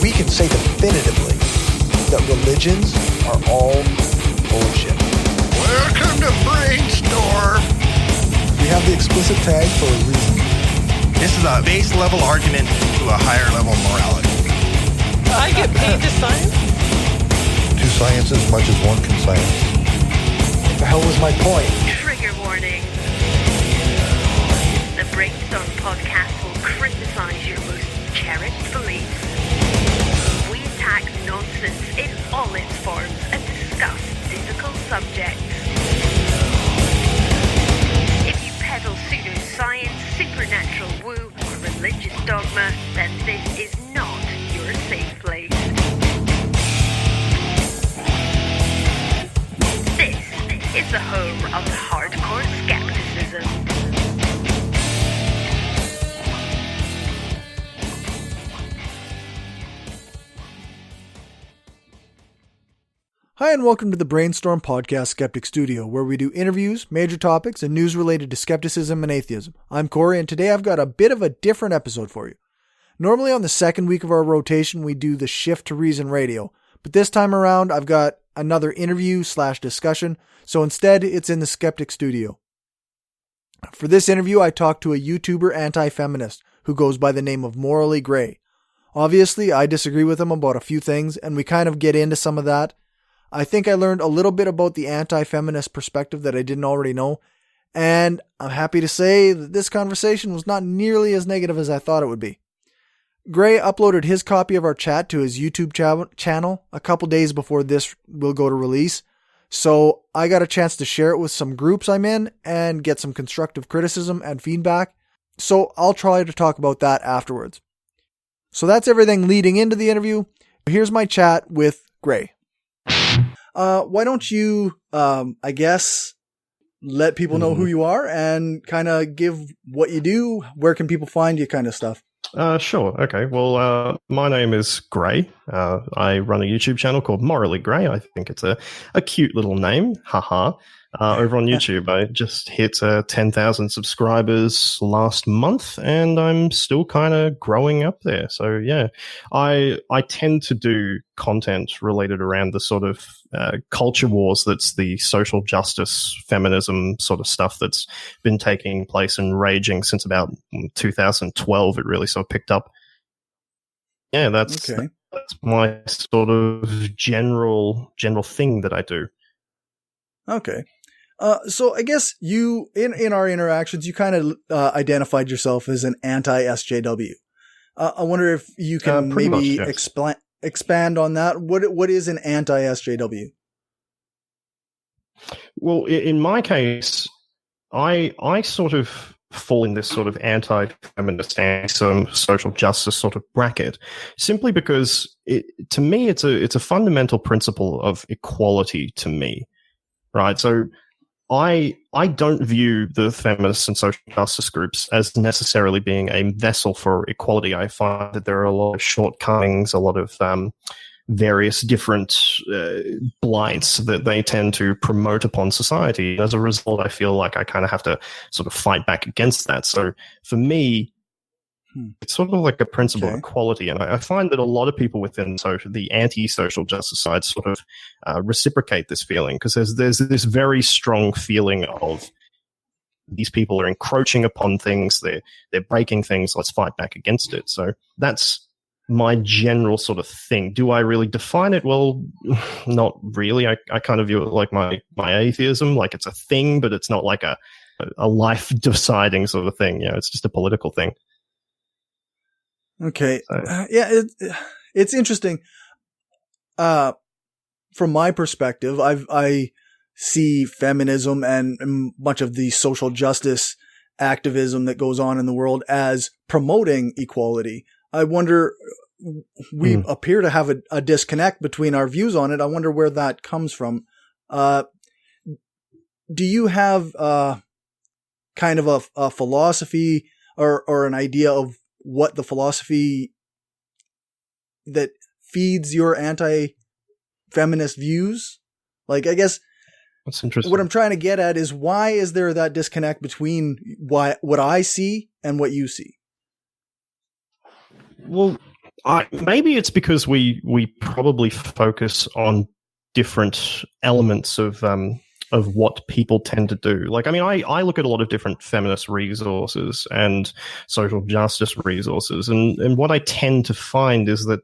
we can say definitively that religions are all bullshit. Welcome to Brainstorm. We have the explicit tag for a reason. This is a base level argument to a higher level morality. I get paid to science? Two science as much as one can science. What the hell was my point? Trigger warning. The Brainstorm podcast will criticize your most cherished beliefs. We attack nonsense in all its forms and discuss difficult subjects. If you peddle pseudoscience, supernatural woo, or religious dogma, then this is not your safe place. This is the home of hardcore skepticism. Hi, and welcome to the Brainstorm Podcast Skeptic Studio, where we do interviews, major topics, and news related to skepticism and atheism. I'm Cory, and today I've got a bit of a different episode for you. Normally on the second week of our rotation, we do the Shift to Reason radio, but this time around, I've got another interview/discussion, so instead, it's in the Skeptic Studio. For this interview, I talked to a YouTuber anti-feminist who goes by the name of Morally Grey. Obviously, I disagree with him about a few things, and we kind of get into some of that. I think I learned a little bit about the anti-feminist perspective that I didn't already know, and I'm happy to say that this conversation was not nearly as negative as I thought it would be. Gray uploaded his copy of our chat to his YouTube channel a couple days before this will go to release, so I got a chance to share it with some groups I'm in and get some constructive criticism and feedback, so I'll try to talk about that afterwards. So that's everything leading into the interview. Here's my chat with Gray. Why don't you, I guess, let people know who you are and kind of give what you do, where can people find you kind of stuff? Sure. Okay. Well, my name is Gray. I run a YouTube channel called Morally Grey. I think it's a cute little name. Haha. Over on YouTube, I just hit 10,000 subscribers last month, and I'm still kind of growing up there. So yeah, I tend to do content related around the sort of culture wars that's the social justice, feminism sort of stuff that's been taking place and raging since about 2012. It really sort of picked up. Yeah, that's my sort of general thing that I do. Okay. So I guess you, in our interactions, you kind of identified yourself as an anti-SJW. I wonder if you can maybe expand on that. What is an anti-SJW? Well, in my case, I sort of fall in this sort of anti-feminist, anti-social justice sort of bracket, simply because to me it's a fundamental principle of equality to me, right? So I don't view the feminist and social justice groups as necessarily being a vessel for equality. I find that there are a lot of shortcomings, a lot of various different blights that they tend to promote upon society. As a result, I feel like I kind of have to sort of fight back against that. So for me, it's sort of like a principle of equality. And I find that a lot of people within the anti-social justice side sort of reciprocate this feeling, because there's this very strong feeling of these people are encroaching upon things, they're breaking things, let's fight back against it. So that's my general sort of thing. Do I really define it? Well, not really. I kind of view it like my atheism, like it's a thing, but it's not like a life deciding sort of thing. You know, it's just a political thing. Okay. So. It's interesting. From my perspective, I see feminism and much of the social justice activism that goes on in the world as promoting equality. I wonder, we appear to have a disconnect between our views on it. I wonder where that comes from. Do you have kind of a philosophy or an idea of what the philosophy that feeds your anti-feminist views? Like, I guess that's interesting. What I'm trying to get at is, why is there that disconnect between what I see and what you see? Well, Maybe it's because we probably focus on different elements of what people tend to do. Like, I mean, I look at a lot of different feminist resources and social justice resources, and what I tend to find is that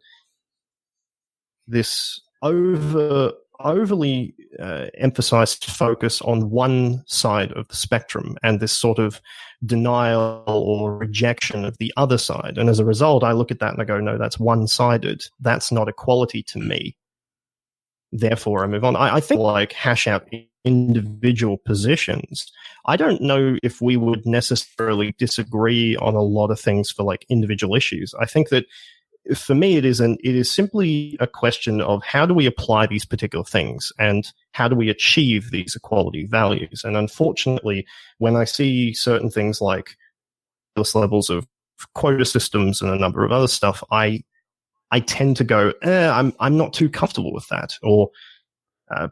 this overly emphasized focus on one side of the spectrum and this sort of denial or rejection of the other side. And as a result, I look at that and I go, no, that's one-sided. That's not equality to me. Therefore, I move on. I think like hash out individual positions. I don't know if we would necessarily disagree on a lot of things for like individual issues. I think that for me, it is simply a question of how do we apply these particular things and how do we achieve these equality values. And unfortunately, when I see certain things like levels of quota systems and a number of other stuff, I tend to go, I'm not too comfortable with that. Or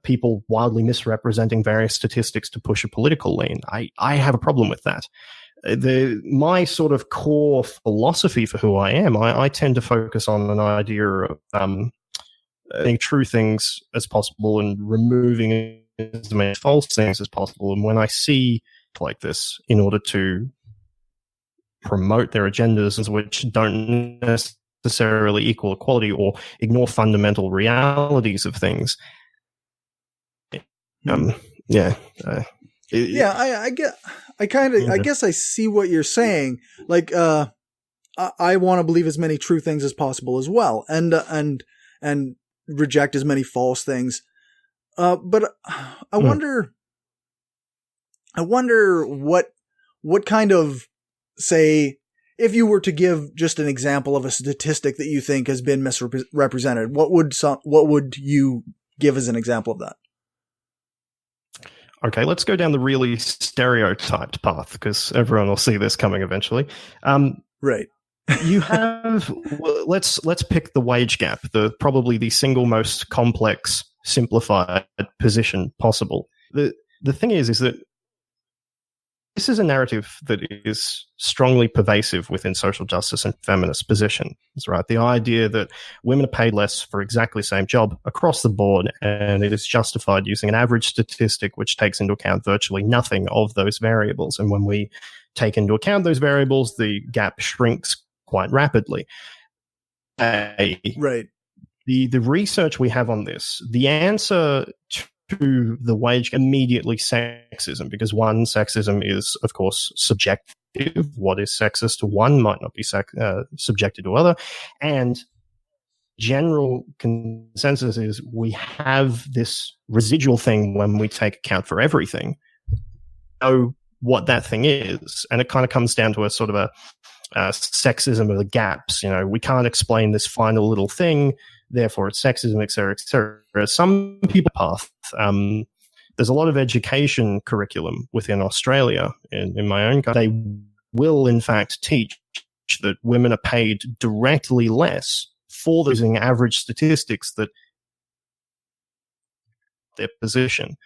people wildly misrepresenting various statistics to push a political lean. I have a problem with that. My sort of core philosophy for who I am, I tend to focus on an idea of being true things as possible and removing as many false things as possible. And when I see like this, in order to promote their agendas which don't necessarily equal equality or ignore fundamental realities of things, I guess I see what you're saying. Like, I want to believe as many true things as possible as well, and reject as many false things. But I wonder what kind of, say, if you were to give just an example of a statistic that you think has been misrepresented, what would you give as an example of that? Okay, let's go down the really stereotyped path because everyone will see this coming eventually. Right. You have let's pick the wage gap, probably the single most complex, simplified position possible. The thing is that this is a narrative that is strongly pervasive within social justice and feminist positions, right? The idea that women are paid less for exactly the same job across the board, and it is justified using an average statistic which takes into account virtually nothing of those variables. And when we take into account those variables, the gap shrinks quite rapidly. Right. The research we have on this, the answer to the wage immediately sexism, because one, sexism is of course subjective. What is sexist to one might not be subjective to other, and general consensus is we have this residual thing when we take account for everything. Know what that thing is, and it kind of comes down to a sort of a sexism of the gaps. You know, we can't explain this final little thing, therefore it's sexism, etc., etc. Some people path. There's a lot of education curriculum within Australia, in my own country. They will, in fact, teach that women are paid directly less for using average statistics that their position.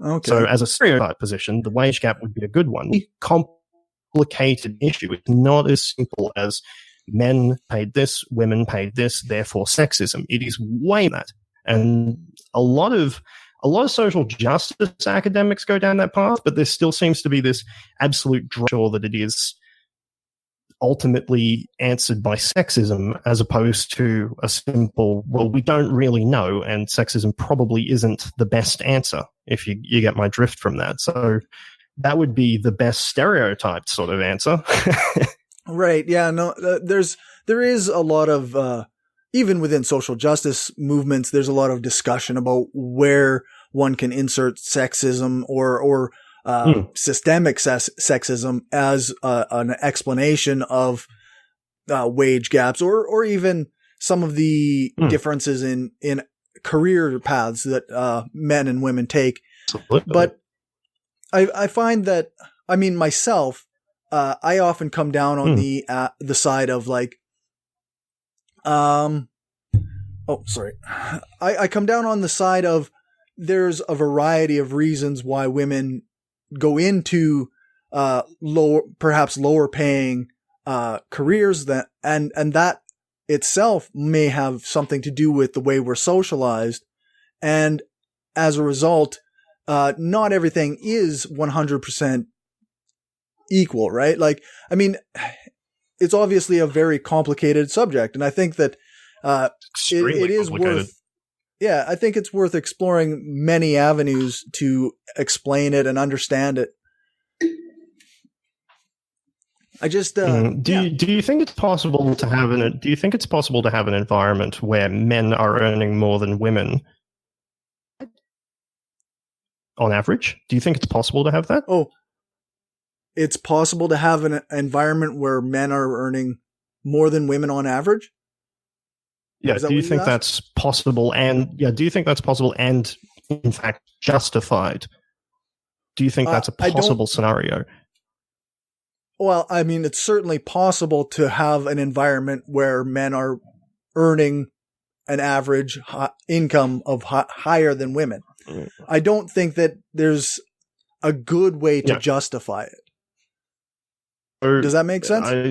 Okay. So as a stereotype position, the wage gap would be a good one. A complicated issue. It's not as simple as men paid this, women paid this, therefore sexism. It is way that. And a lot of social justice academics go down that path, but there still seems to be this absolute draw that it is ultimately answered by sexism as opposed to a simple, well, we don't really know, and sexism probably isn't the best answer, if you get my drift from that. So that would be the best stereotyped sort of answer. Right. Yeah. No, there is a lot of, even within social justice movements, there's a lot of discussion about where one can insert sexism or systemic sexism as an explanation of wage gaps or even some of the differences in career paths that men and women take. Absolutely. But I find that, I mean, myself, I often come down on the side of like, I come down on the side of there's a variety of reasons why women go into perhaps lower paying careers and that itself may have something to do with the way we're socialized. And as a result, not everything is 100% equal, right? Like, I mean, it's obviously a very complicated subject. And I think that it is worth, I think it's worth exploring many avenues to explain it and understand it. I just do you think it's possible to have an environment where men are earning more than women on average? Do you think it's possible to have that? Oh, it's possible to have an environment where men are earning more than women on average? Yeah, do you think that's possible? And do you think that's possible and in fact justified? Do you think that's a possible scenario? Well, I mean, it's certainly possible to have an environment where men are earning an average income of higher than women. I don't think that there's a good way to justify it. Does that make sense? But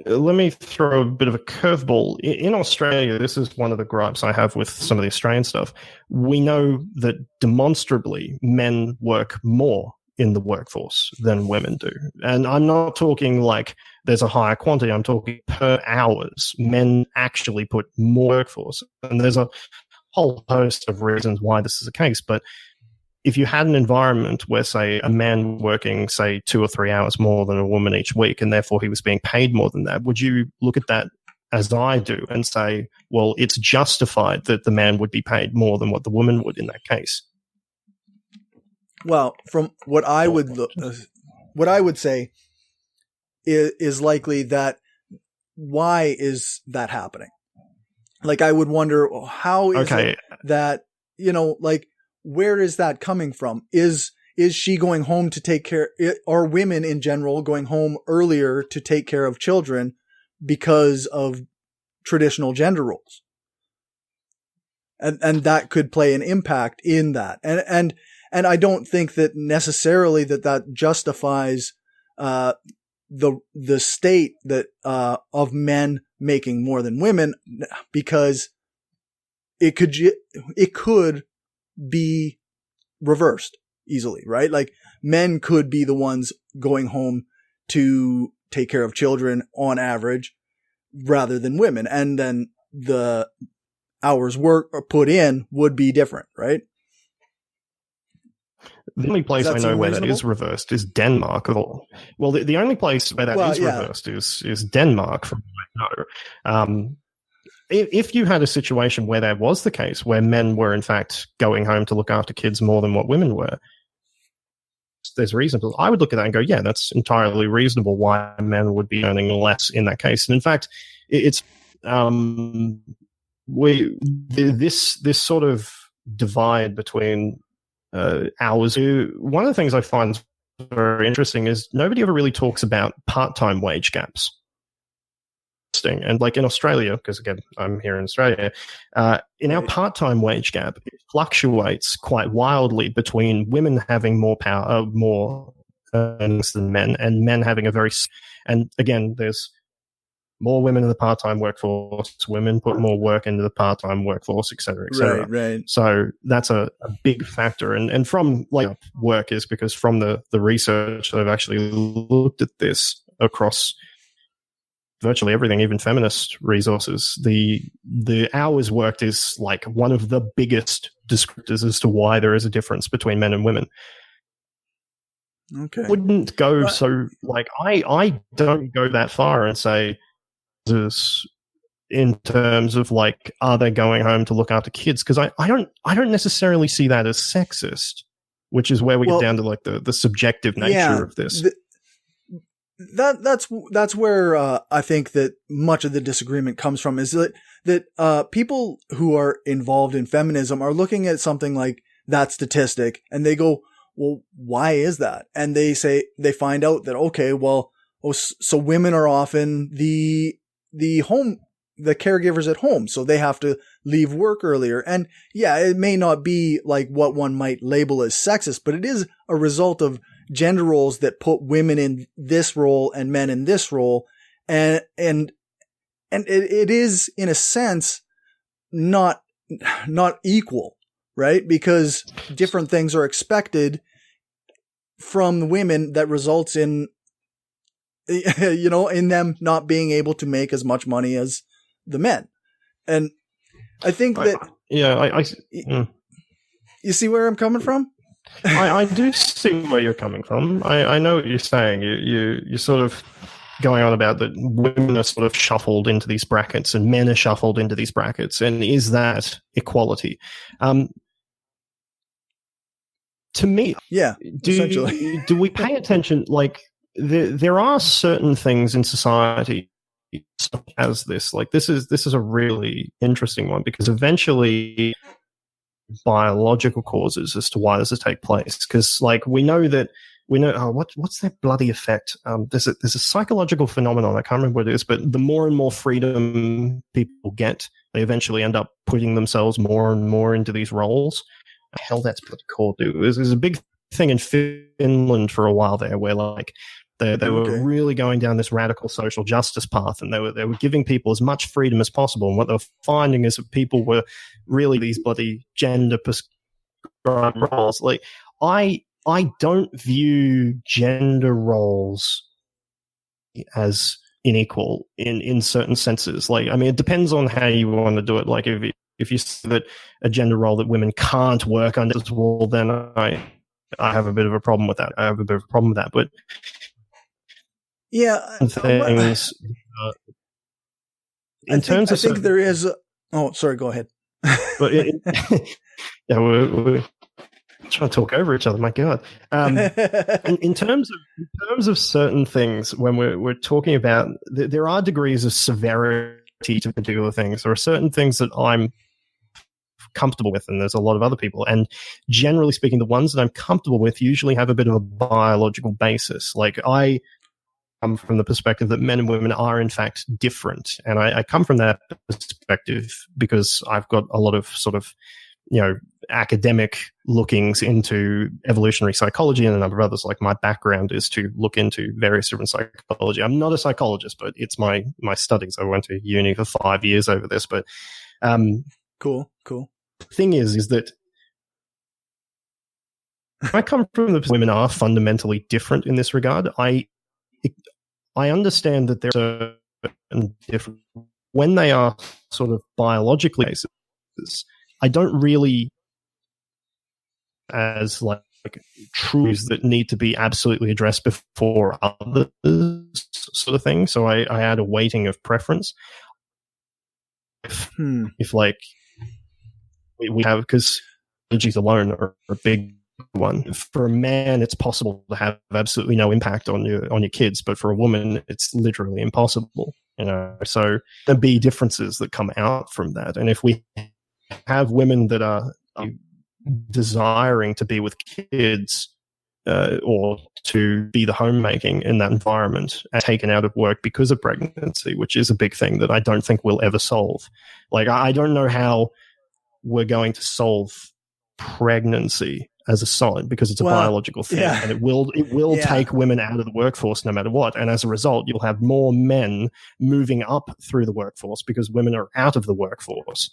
let me throw a bit of a curveball. In Australia, this is one of the gripes I have with some of the Australian stuff. We know that demonstrably men work more in the workforce than women do. And I'm not talking like there's a higher quantity. I'm talking per hours. Men actually put more workforce. And there's a whole host of reasons why this is the case. But if you had an environment where, say, a man working, say, 2 or 3 hours more than a woman each week, and therefore he was being paid more than that, would you look at that as I do and say, well, it's justified that the man would be paid more than what the woman would in that case? Well, from what I would say is likely that why is that happening? Like, I would wonder, how is it that, like, where is that coming from? Is she going home to take care? Are women in general going home earlier to take care of children because of traditional gender roles? And that could play an impact in that. And I don't think that necessarily that justifies the state that of men making more than women, because it could be reversed easily, right? Like, men could be the ones going home to take care of children on average rather than women, and then the hours work or put in would be different, right? The only place I know where that is reversed is Denmark. Well, the only place where that is reversed is Denmark, from what I know. If you had a situation where that was the case, where men were in fact going home to look after kids more than what women were, there's reasons. I would look at that and go, yeah, that's entirely reasonable why men would be earning less in that case. And in fact, it's this sort of divide between hours. One of the things I find very interesting is nobody ever really talks about part-time wage gaps. And like in Australia, because again, I'm here in Australia, in our part-time wage gap, it fluctuates quite wildly between women having more power, more earnings than men, and men having and again, there's more women in the part-time workforce, women put more work into the part-time workforce, et cetera, et cetera. Right. So that's a big factor. And from like work is because from the research that I've actually looked at this across virtually everything, even feminist resources, the hours worked is like one of the biggest descriptors as to why there is a difference between men and women. Okay. Wouldn't go so like I don't go that far and say this in terms of like, are they going home to look after kids? Because I don't necessarily see that as sexist, which is where we get down to like the subjective nature of this. That's where I think that much of the disagreement comes from, is that people who are involved in feminism are looking at something like that statistic and they go, well, why is that? And they find out that, okay, well, so women are often the caregivers at home, so they have to leave work earlier. And yeah, it may not be like what one might label as sexist, but it is a result of gender roles that put women in this role and men in this role. and it is in a sense not equal, right? Because different things are expected from the women that results in, in them not being able to make as much money as the men. And I think that you see where I'm coming from? I do see where you're coming from. I know what you're saying. You're sort of going on about that women are sort of shuffled into these brackets and men are shuffled into these brackets. And is that equality? To me, yeah, do we pay attention? Like there are certain things in society such as this. Like this is a really interesting one because eventually biological causes as to why this has take place. Because like we know what's that bloody effect? There's a psychological phenomenon. I can't remember what it is, but the more and more freedom people get, they eventually end up putting themselves more and more into these roles. Hell, that's what it's called. There's a big thing in Finland for a while there, where like they were really going down this radical social justice path, and they were giving people as much freedom as possible. And what they were finding is that people were really these bloody gender prescribed roles. Like I don't view gender roles as unequal in certain senses. Like, I mean, it depends on how you want to do it. Like, if you see that a gender role that women can't work under, well, then I have a bit of a problem with that. But yeah, things I think there is. Sorry, go ahead. But yeah, we're trying to talk over each other. My God. In terms of certain things, when we're talking about, there are degrees of severity to particular things. There are certain things that I'm comfortable with, and there's a lot of other people. And generally speaking, the ones that I'm comfortable with usually have a bit of a biological basis. Like I come from the perspective that men and women are in fact different, and I come from that perspective because I've got a lot of sort of academic lookings into evolutionary psychology and a number of others. Like my background is to look into various different psychology. I'm not a psychologist, but it's my studies. I went to uni for 5 years over this, but cool. Thing is that I come from the women are fundamentally different in this regard. I understand that there are certain different when they are sort of biologically basis. I don't really as like truths that need to be absolutely addressed before others sort of thing. So I add a weighting of preference. If like we have, because allergies alone are a big one. For a man, it's possible to have absolutely no impact on your kids, but for a woman, it's literally impossible. So there'll be differences that come out from that. And if we have women that are desiring to be with kids or to be the homemaking in that environment and taken out of work because of pregnancy, which is a big thing that I don't think we'll ever solve. Like, I don't know how we're going to solve pregnancy as a solid, because it's a biological thing, and it will take women out of the workforce no matter what. And as a result, you'll have more men moving up through the workforce because women are out of the workforce.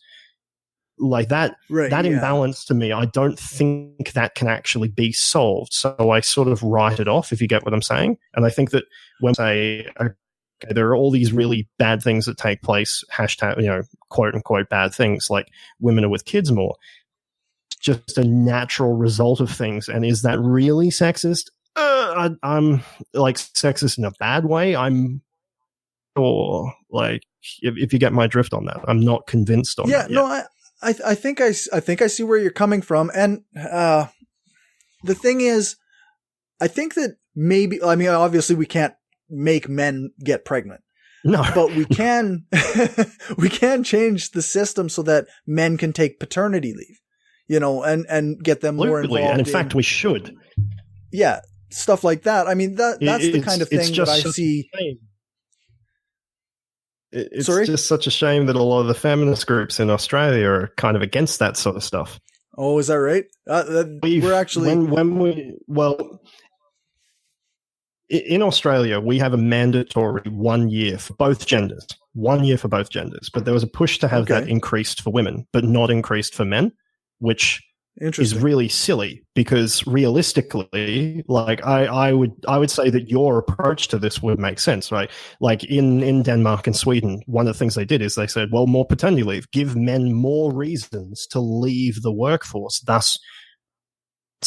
Like that imbalance to me, I don't think that can actually be solved. So I sort of write it off, if you get what I'm saying. And I think that when I say, okay, there are all these really bad things that take place, hashtag, quote unquote bad things, like women are with kids more, just a natural result of things. And is that really sexist? I'm like sexist in a bad way. I'm sure, like, if you get my drift on that, I'm not convinced on that yet. No, I think I see where you're coming from. And the thing is, I think that maybe, I mean, obviously we can't make men get pregnant. No. But we can change the system so that men can take paternity leave, and get them more involved. And in fact, we should. Yeah, stuff like that. I mean, that's the kind of thing that I see. It's just such a shame that a lot of the feminist groups in Australia are kind of against that sort of stuff. Oh, is that right? We're actually in Australia, we have a mandatory 1 year for both genders. 1 year for both genders. But there was a push to have that increased for women, but not increased for men, which is really silly because realistically, like I would say that your approach to this would make sense, right? Like in Denmark and Sweden, one of the things they did is they said, well, more paternity leave, give men more reasons to leave the workforce, thus,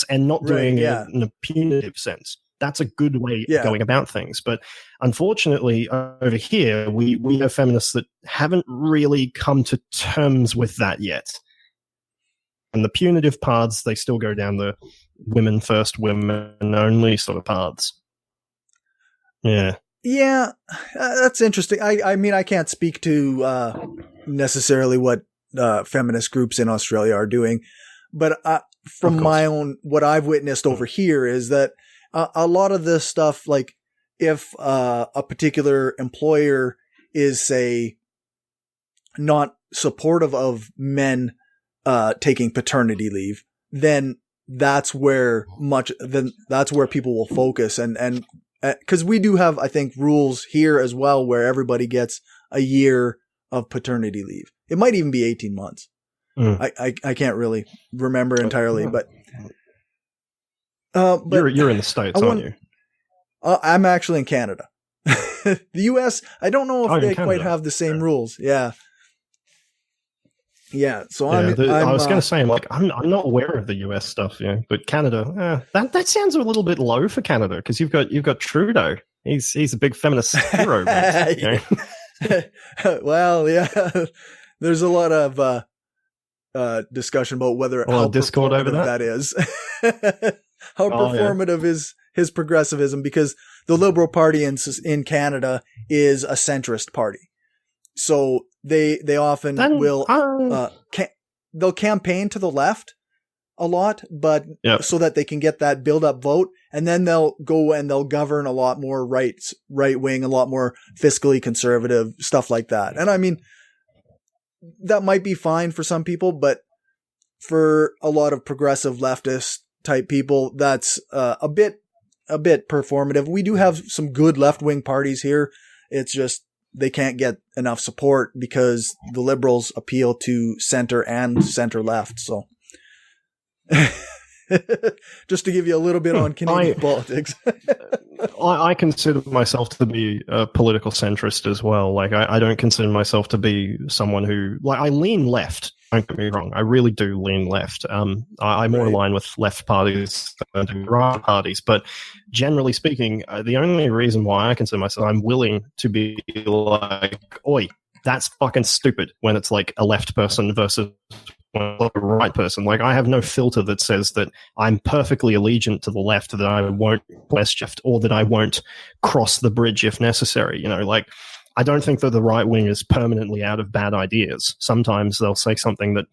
and not doing it in a punitive sense. That's a good way of going about things. But unfortunately, over here, we have feminists that haven't really come to terms with that yet. And the punitive paths, they still go down the women first, women only sort of paths. Yeah. Yeah, that's interesting. I mean, I can't speak to necessarily what feminist groups in Australia are doing, but from my own, what I've witnessed over here is that a lot of this stuff, like if a particular employer is, say, not supportive of men taking paternity leave, then that's where people will focus. And cause we do have, I think, rules here as well, where everybody gets a year of paternity leave. It might even be 18 months. I can't really remember entirely, but you're in the States, aren't you? I'm actually in Canada. The US, I don't know if they quite have the same rules. Yeah. Yeah, so I was going to say, I'm not aware of the US stuff, but Canada, that sounds a little bit low for Canada because you've got Trudeau. He's a big feminist hero. Well, yeah, there's a lot of discussion about how discord over that is. How performative is his progressivism, because the Liberal Party in Canada is a centrist party. So they often they'll campaign to the left a lot, but so that they can get that build up vote. And then they'll go and they'll govern a lot more right wing, a lot more fiscally conservative stuff like that. And I mean, that might be fine for some people, but for a lot of progressive leftist type people, that's a bit performative. We do have some good left wing parties here. It's just, they can't get enough support because the Liberals appeal to center and center left. So just to give you a little bit on Canadian politics. I consider myself to be a political centrist as well. Like I don't consider myself to be someone who, like, I lean left. Don't get me wrong. I really do lean left. I'm more aligned with left parties than right parties. But generally speaking, the only reason why I consider myself, I'm willing to be like, oi, that's fucking stupid, when it's like a left person versus a right person. Like, I have no filter that says that I'm perfectly allegiant to the left, that I won't west shift, or that I won't cross the bridge if necessary. Like, I don't think that the right wing is permanently out of bad ideas. Sometimes they'll say something that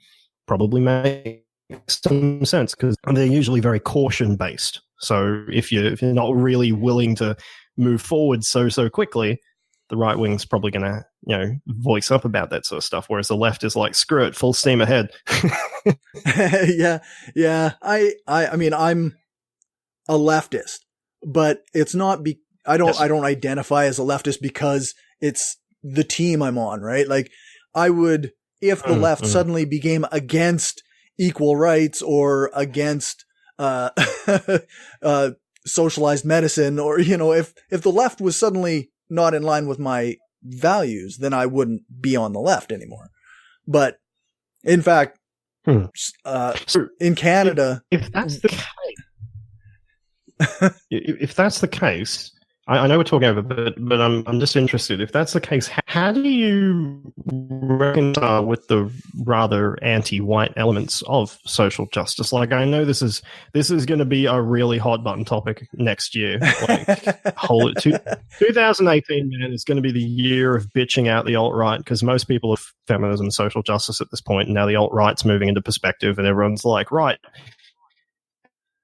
probably makes some sense because they're usually very caution based. So if you're not really willing to move forward so quickly, the right wing's probably going to, voice up about that sort of stuff. Whereas the left is like, screw it, full steam ahead. Yeah. I mean, I'm a leftist, but it's not I don't identify as a leftist because it's the team I'm on, right? Like, I would, if the left suddenly became against equal rights or against socialized medicine, or, if the left was suddenly not in line with my values, then I wouldn't be on the left anymore. But in fact, in Canada, if that's the case, if that's the case, I know we're talking over, but I'm just interested. If that's the case, how do you reconcile with the rather anti-white elements of social justice? Like, I know this is going to be a really hot button topic next year. Like, 2018, man, is going to be the year of bitching out the alt-right, because most people are feminism and social justice at this point, and now the alt-right's moving into perspective, and everyone's like, right,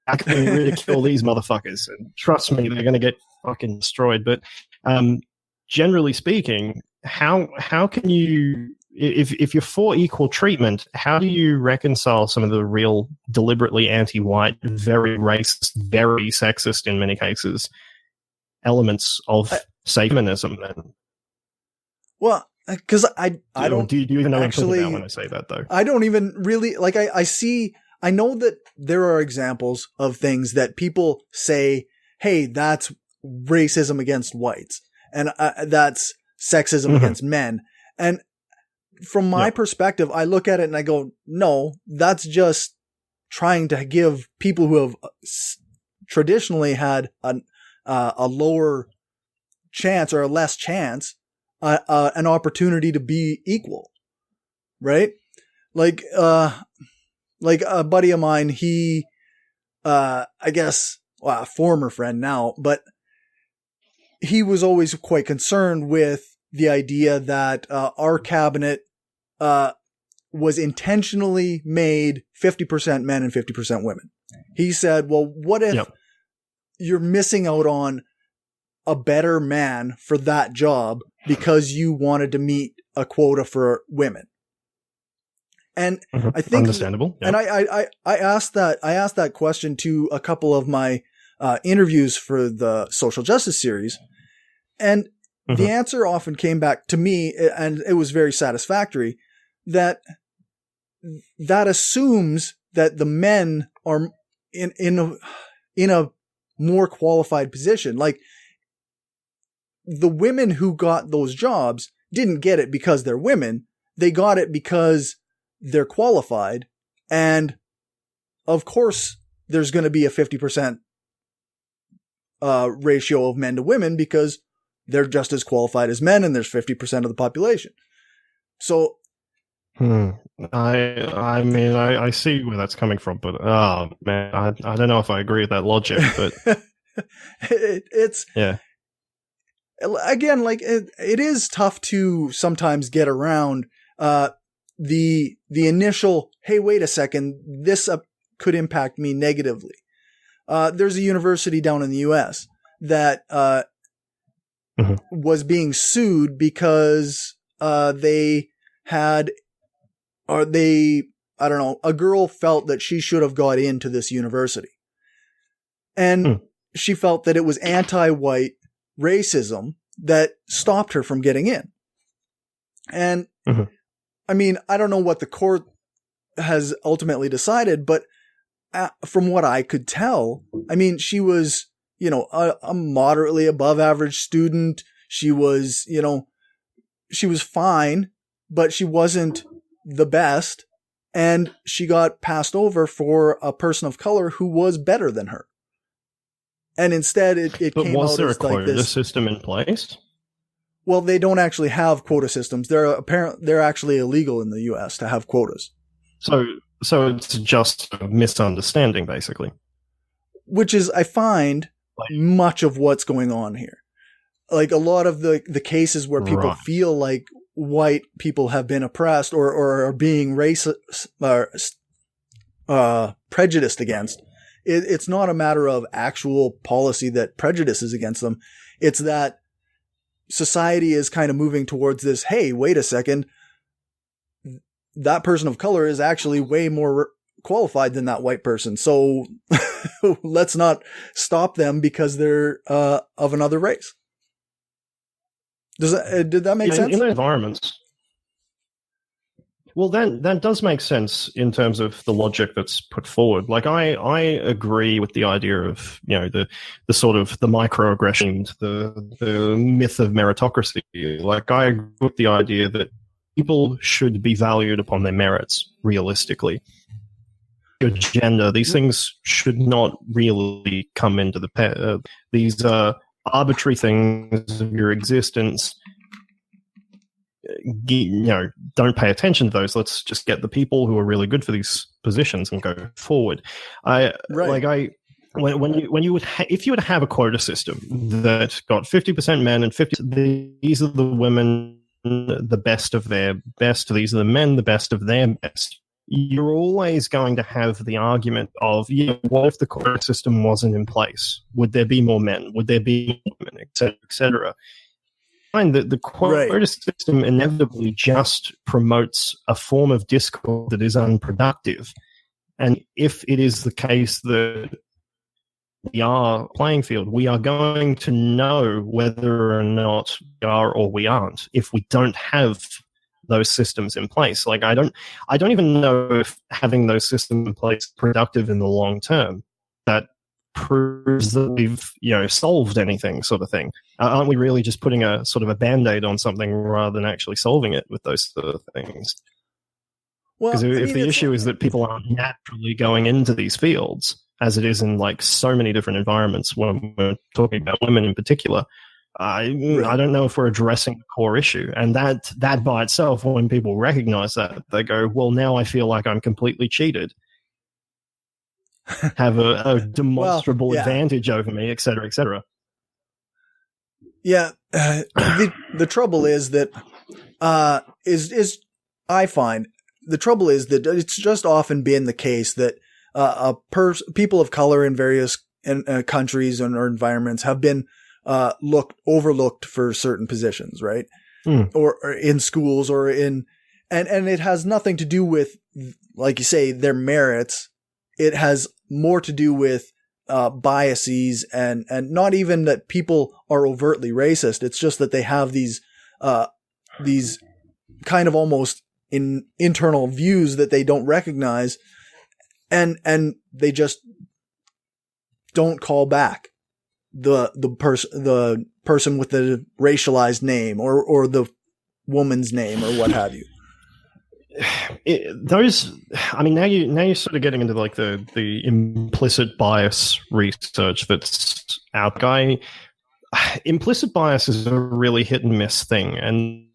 how can we ridicule these motherfuckers? And trust me, they're going to get fucking destroyed. But generally speaking, how can you, if you're for equal treatment, how do you reconcile some of the real deliberately anti-white, very racist, very sexist in many cases elements of say feminism. Then, well, because I don't. Do you even know actually, what I'm talking about when I say that, though? I don't even really like. I know that there are examples of things that people say, "Hey, that's racism against whites, and that's sexism against men." And from my perspective, I look at it and I go, "No, that's just trying to give people who have traditionally had a lower chance or a less chance an opportunity to be equal, right?" Like a buddy of mine, he, I guess, well, a former friend now, but he was always quite concerned with the idea that our cabinet was intentionally made 50% men and 50% women. He said, well, what if you're missing out on a better man for that job because you wanted to meet a quota for women? And I think understandable. And I asked that question to a couple of my interviews for the social justice series, and the answer often came back to me, and it was very satisfactory, that assumes that the men are in a more qualified position. Like, the women who got those jobs didn't get it because they're women. They got it because they're qualified. And of course, there's going to be a 50% ratio of men to women because they're just as qualified as men, and there's 50% of the population. So, I mean, I see where that's coming from, but oh man, I don't know if I agree with that logic. But it's again, like it is tough to sometimes get around the initial, hey, wait a second, this could impact me negatively. There's a university down in the US that was being sued because they had, I don't know, a girl felt that she should have got into this university. And she felt that it was anti-white racism that stopped her from getting in. And I mean, I don't know what the court has ultimately decided, but from what I could tell, I mean, she was, you know, a moderately above average student. She was, you know, she was fine, but she wasn't the best. And she got passed over for a person of color who was better than her. And instead it came out as like this. But was there a quota system in place? Well, they don't actually have quota systems. They're actually illegal in the US to have quotas. So it's just a misunderstanding, basically. Which is, I find, much of what's going on here. Like a lot of the cases where people feel like white people have been oppressed or are being racist, prejudiced against. It's not a matter of actual policy that prejudices against them. It's that society is kind of moving towards this, hey, wait a second, that person of color is actually way more qualified than that white person. So let's not stop them because they're of another race. Did that make sense? In the environments. Well, that does make sense in terms of the logic that's put forward. Like, I agree with the idea of, you know, the sort of the microaggression, the myth of meritocracy. Like, I agree with the idea that people should be valued upon their merits, realistically. Your gender, these things should not really come into the these arbitrary things of your existence. You know, don't pay attention to those. Let's just get the people who are really good for these positions and go forward. When you would if you were to have a quota system that got 50% men and 50%, these are the women, the best of their best. These are the men, the best of their best. You're always going to have the argument of, what if the quota system wasn't in place? Would there be more men? Would there be more women, et cetera, et cetera? Find that the quota system inevitably just promotes a form of discourse that is unproductive. And if it is the case that VR playing field. We are going to know whether or not we are or we aren't if we don't have those systems in place. Like I don't even know if having those systems in place is productive in the long term. That proves that we've solved anything, sort of thing. Aren't we really just putting a sort of a band-aid on something rather than actually solving it with those sort of things? Because if the issue is that people aren't naturally going into these fields, as it is in like so many different environments when we're talking about women in particular, I don't know if we're addressing the core issue. And that by itself, when people recognize that, they go, well, now I feel like I'm completely cheated. Have a demonstrable advantage over me, et cetera, et cetera. Yeah. The trouble is that, I find the trouble is that it's just often been the case that people of color in various countries or environments have been overlooked for certain positions, right? Or in schools or and it has nothing to do with, like you say, their merits. It has more to do with biases and not even that people are overtly racist. It's just that they have these kind of almost internal views that they don't recognize, and they just don't call back the person with the racialized name or the woman's name or what have you. Now you're sort of getting into like the implicit bias research that's out. Implicit bias is a really hit and miss thing, and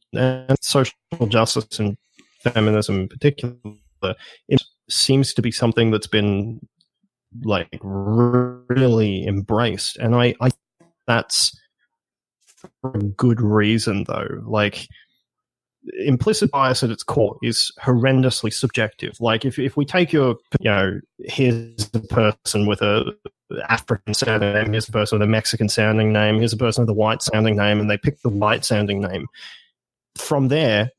social justice and feminism in particular, it seems to be something that's been like really embraced, and I that's for a good reason though. Like, implicit bias at its core is horrendously subjective. Like if we take here's a person with a African sounding name, here's a person with a Mexican sounding name, here's a person with a white sounding name, and they pick the white sounding name. From there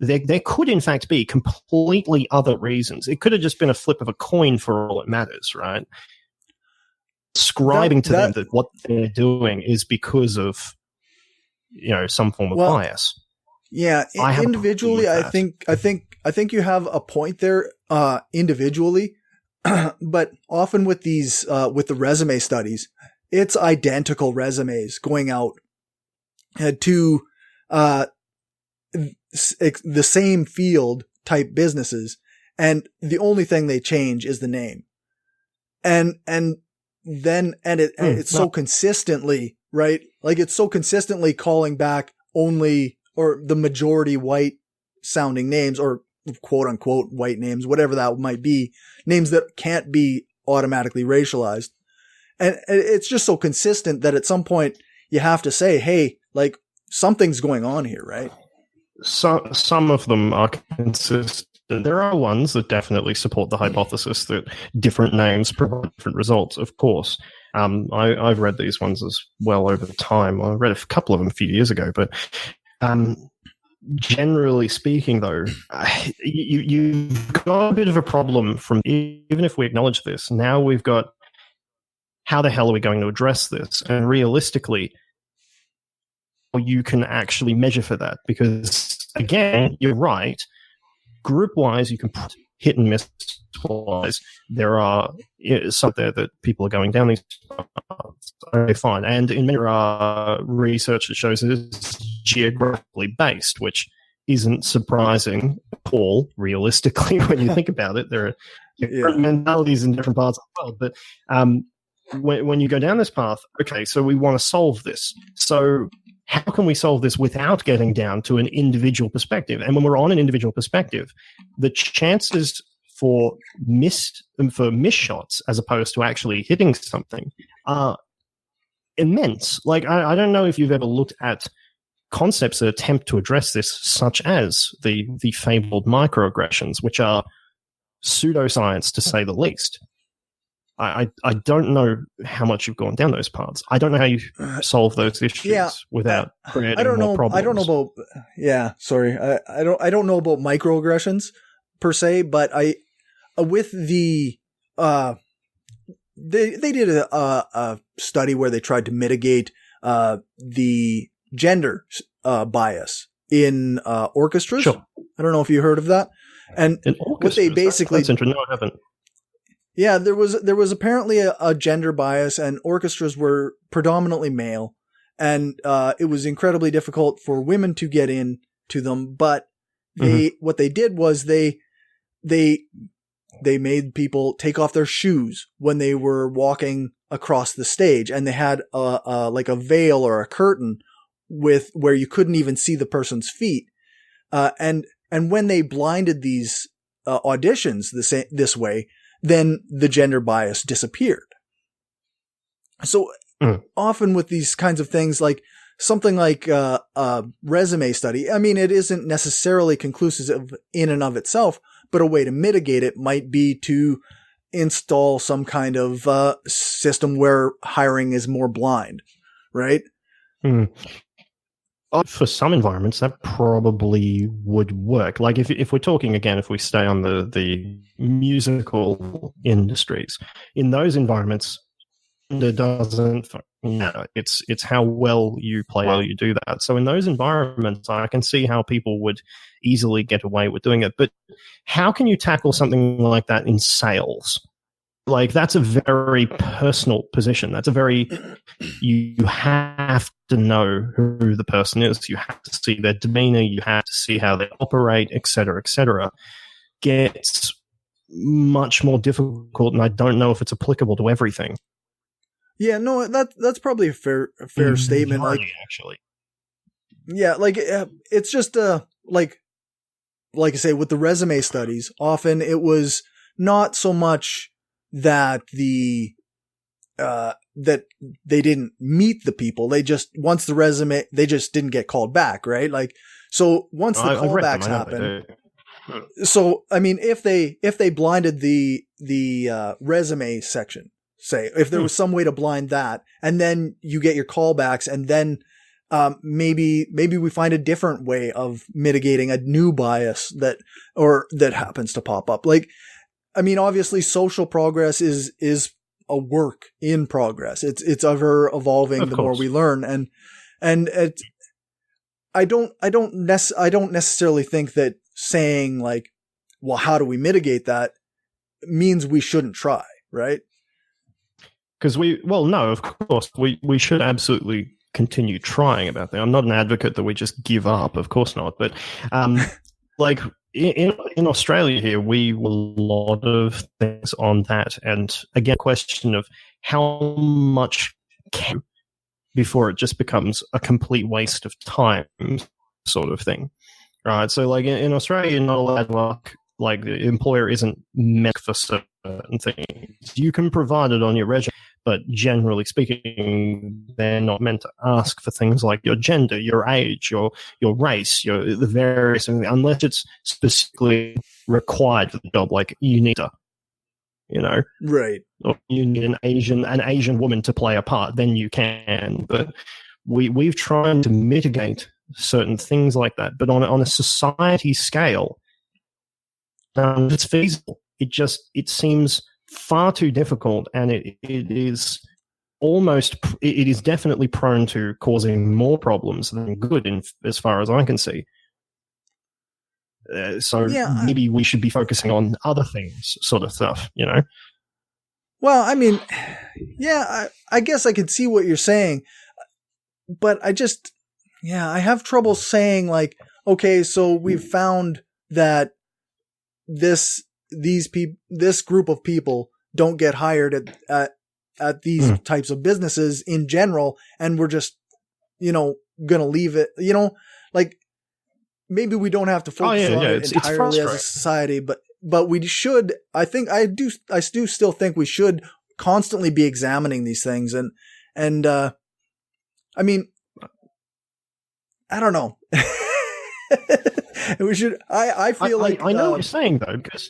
could in fact be completely other reasons. It could have just been a flip of a coin for all it matters, right? Ascribing to them that what they're doing is because of some form of bias. Yeah, individually, I think you have a point there, individually, but often with these, with the resume studies, it's identical resumes going out to, the same field type businesses. And the only thing they change is the name. It's so consistently, right? Like it's so consistently calling back only, or the majority white sounding names, or quote unquote white names, whatever that might be, names that can't be automatically racialized. And it's just so consistent that at some point you have to say, hey, like something's going on here, right? So, some of them are consistent. There are ones that definitely support the hypothesis that different names provide different results, of course. I've read these ones as well over time. I read a couple of them a few years ago, but generally speaking, though, you've got a bit of a problem from, even if we acknowledge this, now we've got, how the hell are we going to address this? And realistically, you can actually measure for that, because, again, you're right. Group-wise, you can put hit and miss wise. There are some there that people are going down these paths. Okay, fine. And in many research that shows it's geographically based, which isn't surprising at all, realistically, when you think about it. There are different mentalities in different parts of the world. But when you go down this path, okay, so we want to solve this. So how can we solve this without getting down to an individual perspective? And when we're on an individual perspective, the chances for miss shots as opposed to actually hitting something are immense. Like, I don't know if you've ever looked at concepts that attempt to address this, such as the fabled microaggressions, which are pseudoscience to say the least. I don't know how much you've gone down those paths. I don't know how you solve those issues without creating more problems. I don't know about. Sorry. I don't know about microaggressions per se, but with the they did a study where they tried to mitigate the gender bias in orchestras. Sure. I don't know if you heard of that. And what they basically that's interesting. No, I haven't. Yeah, there was apparently a gender bias, and orchestras were predominantly male, and it was incredibly difficult for women to get in to them. But what they did was they made people take off their shoes when they were walking across the stage, and they had like a veil or a curtain where you couldn't even see the person's feet. And when they blinded these auditions this way, then the gender bias disappeared. So often with these kinds of things, like something like a resume study, I mean, it isn't necessarily conclusive in and of itself, but a way to mitigate it might be to install some kind of system where hiring is more blind, right? For some environments, that probably would work. Like if we're talking again, if we stay on the musical industries, in those environments, it doesn't matter. It's how well you play, how you do that. So in those environments, I can see how people would easily get away with doing it. But how can you tackle something like that in sales? Like, that's a very personal position. That's a very, you have to know who the person is. You have to see their demeanor. You have to see how they operate, et cetera, et cetera. Gets much more difficult, and I don't know if it's applicable to everything. Yeah, no, that's probably a fair statement. Like, actually. Yeah, like, it's just, like I say, with the resume studies, often it was not so much that that they didn't meet the people. They just, once the resume, they just didn't get called back, right? Like, so once the callbacks happen. So, I mean, if they blinded the resume section, say, if there was some way to blind that, and then you get your callbacks, and then maybe we find a different way of mitigating a new bias that happens to pop up. Like, I mean, obviously social progress is a work in progress. It's ever evolving the more we learn. And I don't necessarily think that saying like, well, how do we mitigate that means we shouldn't try, right? Because no, of course, we should absolutely continue trying about that. I'm not an advocate that we just give up, of course not. But like in Australia here, we do a lot of things on that. And again, question of how much before it just becomes a complete waste of time sort of thing. Right. So like in Australia, you're not allowed to work, like the employer isn't meant for certain things. You can provide it on your resume, but generally speaking, they're not meant to ask for things like your gender, your age, your race, the various things, unless it's specifically required for the job. Like you need to, right, or you need an Asian woman to play a part, then you can. But we've tried to mitigate certain things like that, but on a society scale, it's feasible. It seems far too difficult, and it is definitely prone to causing more problems than good, as far as I can see. Maybe we should be focusing on other things, sort of stuff, Well, I mean, yeah, I guess I could see what you're saying, but I have trouble saying like, okay, so we've found that this group of people don't get hired at these types of businesses in general, and we're just, gonna leave it, like maybe we don't have to focus on it entirely as a society, but we should, I do still think we should constantly be examining these things. And I mean, I don't know. We should, I feel like I know what you're saying though, because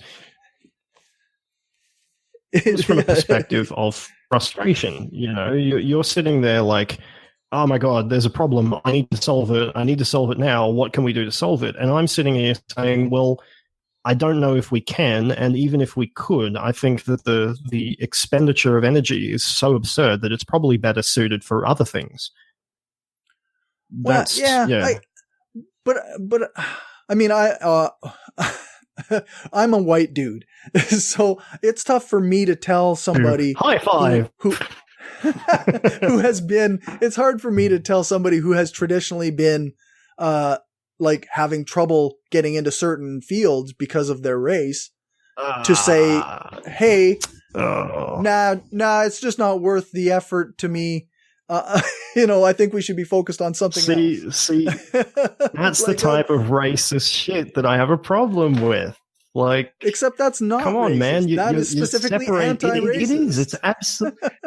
it's from a perspective of frustration. You're sitting there like, oh my God, there's a problem. I need to solve it. I need to solve it now. What can we do to solve it? And I'm sitting here saying, well, I don't know if we can, and even if we could, I think that the expenditure of energy is so absurd that it's probably better suited for other things. Well, but I mean, I'm a white dude, so it's tough for me to tell somebody high five who it's hard for me to tell somebody who has traditionally been like having trouble getting into certain fields because of their race to say, hey, nah, it's just not worth the effort to me. I think we should be focused on something else. See, that's the type of racist shit that I have a problem with. Like, except that's not. Come on, racist. man! That is specifically anti-racist. It is. It's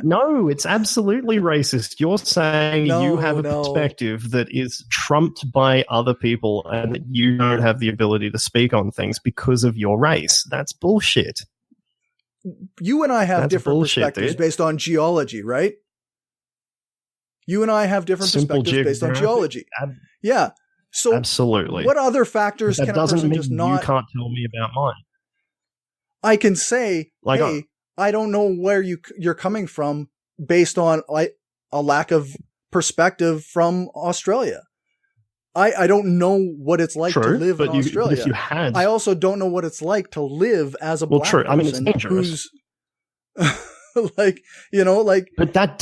no. It's absolutely racist. You're saying you have a perspective that is trumped by other people, and that you don't have the ability to speak on things because of your race. That's bullshit. You and I have different perspectives based on geology, right? You and I have different perspectives based on geology. Yeah. So absolutely. What other factors can a person just not? You can't tell me about mine. I can say, like, hey, I don't know where you're coming from based on a lack of perspective from Australia. I don't know what it's like to live in Australia. If you had, I also don't know what it's like to live as a black person. I mean, it's dangerous. But that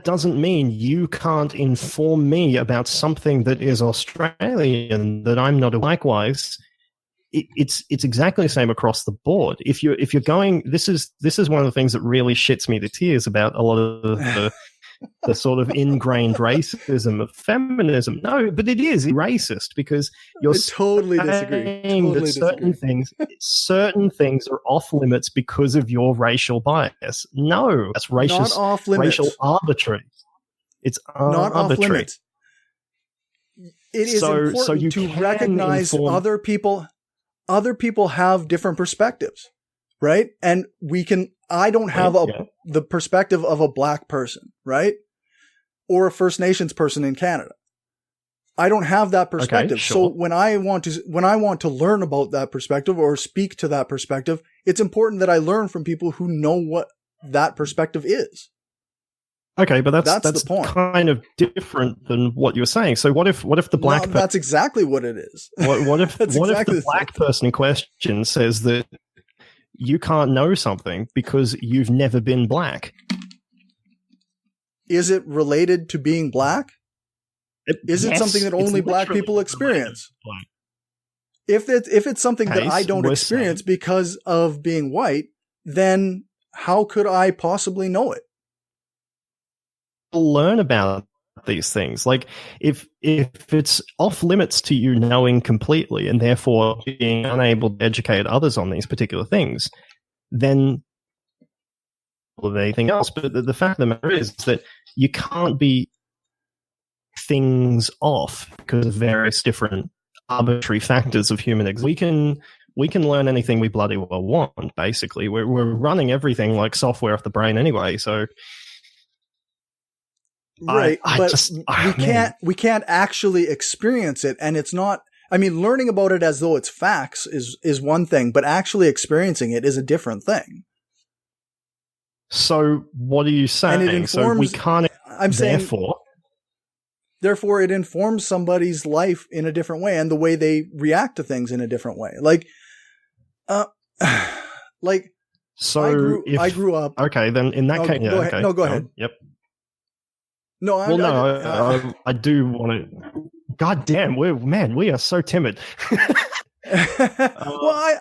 doesn't mean you can't inform me about something that is Australian that I'm not. Likewise, it's exactly the same across the board. If you're going, this is one of the things that really shits me to tears about a lot of the sort of ingrained racism of feminism. No, but it is racist because you're totally disagree. Certain things are off limits because of your racial bias. No, that's racial. Not off limits. Racial arbitrary. It's not arbitrary. Off limits. It is important to recognize other people. Other people have different perspectives, right? And I don't have the perspective of a black person, right? Or a First Nations person in Canada. I don't have that perspective. Okay, sure. So when I want to learn about that perspective or speak to that perspective, it's important that I learn from people who know what that perspective is. Okay, but that's the point. Kind of different than what you were saying. So what if the black person... That's exactly what it is. What if the black person in question says that you can't know something because you've never been black? Is it related to being black? Is it something that only black people experience? If it's something that I don't experience because of being white, then how could I possibly know it? Learn about these things. Like if it's off limits to you knowing completely and therefore being unable to educate others on these particular things, then of anything else. But the fact of the matter is that you can't be things off because of various different arbitrary factors of human existence. We can learn anything we bloody well want. Basically, we're running everything like software off the brain anyway. So. Right, we can't actually experience it, and it's not. I mean, learning about it as though it's facts is one thing, but actually experiencing it is a different thing. So, what are you saying? And it informs, so we can't. Therefore, it informs somebody's life in a different way, and the way they react to things in a different way. So I grew up. Okay, then in that case, go ahead. Okay, no, go ahead. Yep. No, I do want to. God damn, we are so timid. Well,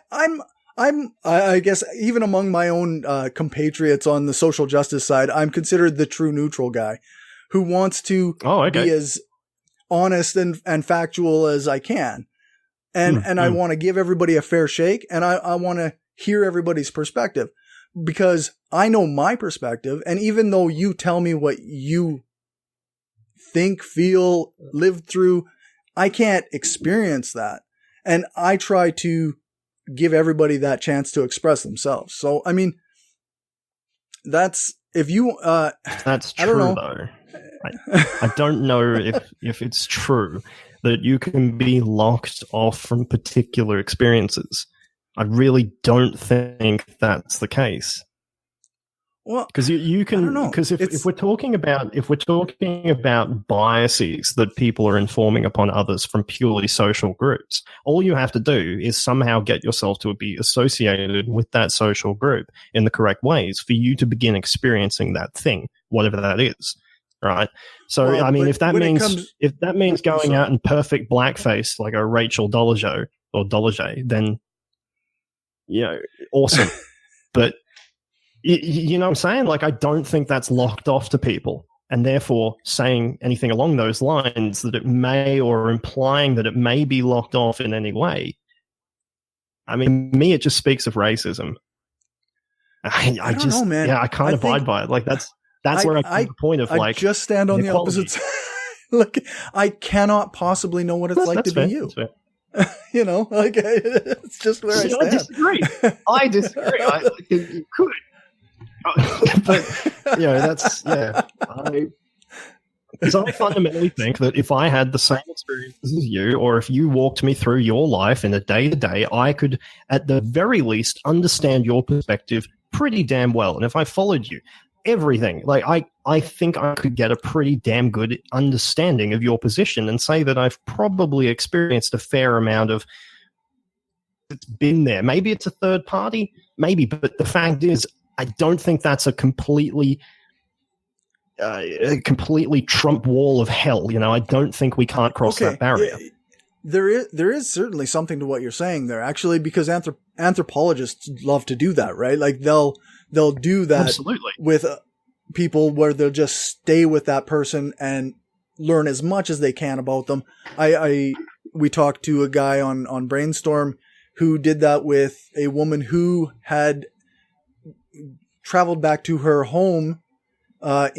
I guess even among my own compatriots on the social justice side, I'm considered the true neutral guy who wants to be as honest and factual as I can, and I want to give everybody a fair shake, and I want to hear everybody's perspective because I know my perspective, and even though you tell me what you think, feel, live through, I can't experience that. And I try to give everybody that chance to express themselves. So, I mean, that's true, though. I don't know if it's true that you can be locked off from particular experiences. I really don't think that's the case. Well, because you can, I don't know. Because if we're talking about biases that people are informing upon others from purely social groups, all you have to do is somehow get yourself to be associated with that social group in the correct ways for you to begin experiencing that thing, whatever that is. Right. So, well, I mean, if that means going out in perfect blackface like a Rachel Dolezal or Dolezal, then, awesome. But you know what I'm saying? Like, I don't think that's locked off to people. And therefore, saying anything along those lines that it may, or implying that it may be locked off in any way, I mean, to me, it just speaks of racism. I don't know, man. Yeah, I can't abide by it. Like, that's where I come to the point of, like, just stand on the opposite side. Look, I cannot possibly know what it's like to be you. It's just where I stand. I disagree. I think you could. But that's because I fundamentally think that if I had the same experiences as you, or if you walked me through your life in a day-to-day, I could at the very least understand your perspective pretty damn well. And if I followed you, everything, like, I think I could get a pretty damn good understanding of your position and say that I've probably experienced a fair amount of it's been there. Maybe it's a third party, maybe, but the fact is, I don't think that's a completely Trump wall of hell. I don't think we can't cross that barrier. Yeah, there is certainly something to what you're saying there, actually, because anthropologists love to do that, right? Like they'll do that Absolutely. With people where they'll just stay with that person and learn as much as they can about them. We talked to a guy on Brainstorm who did that with a woman who had traveled back to her home I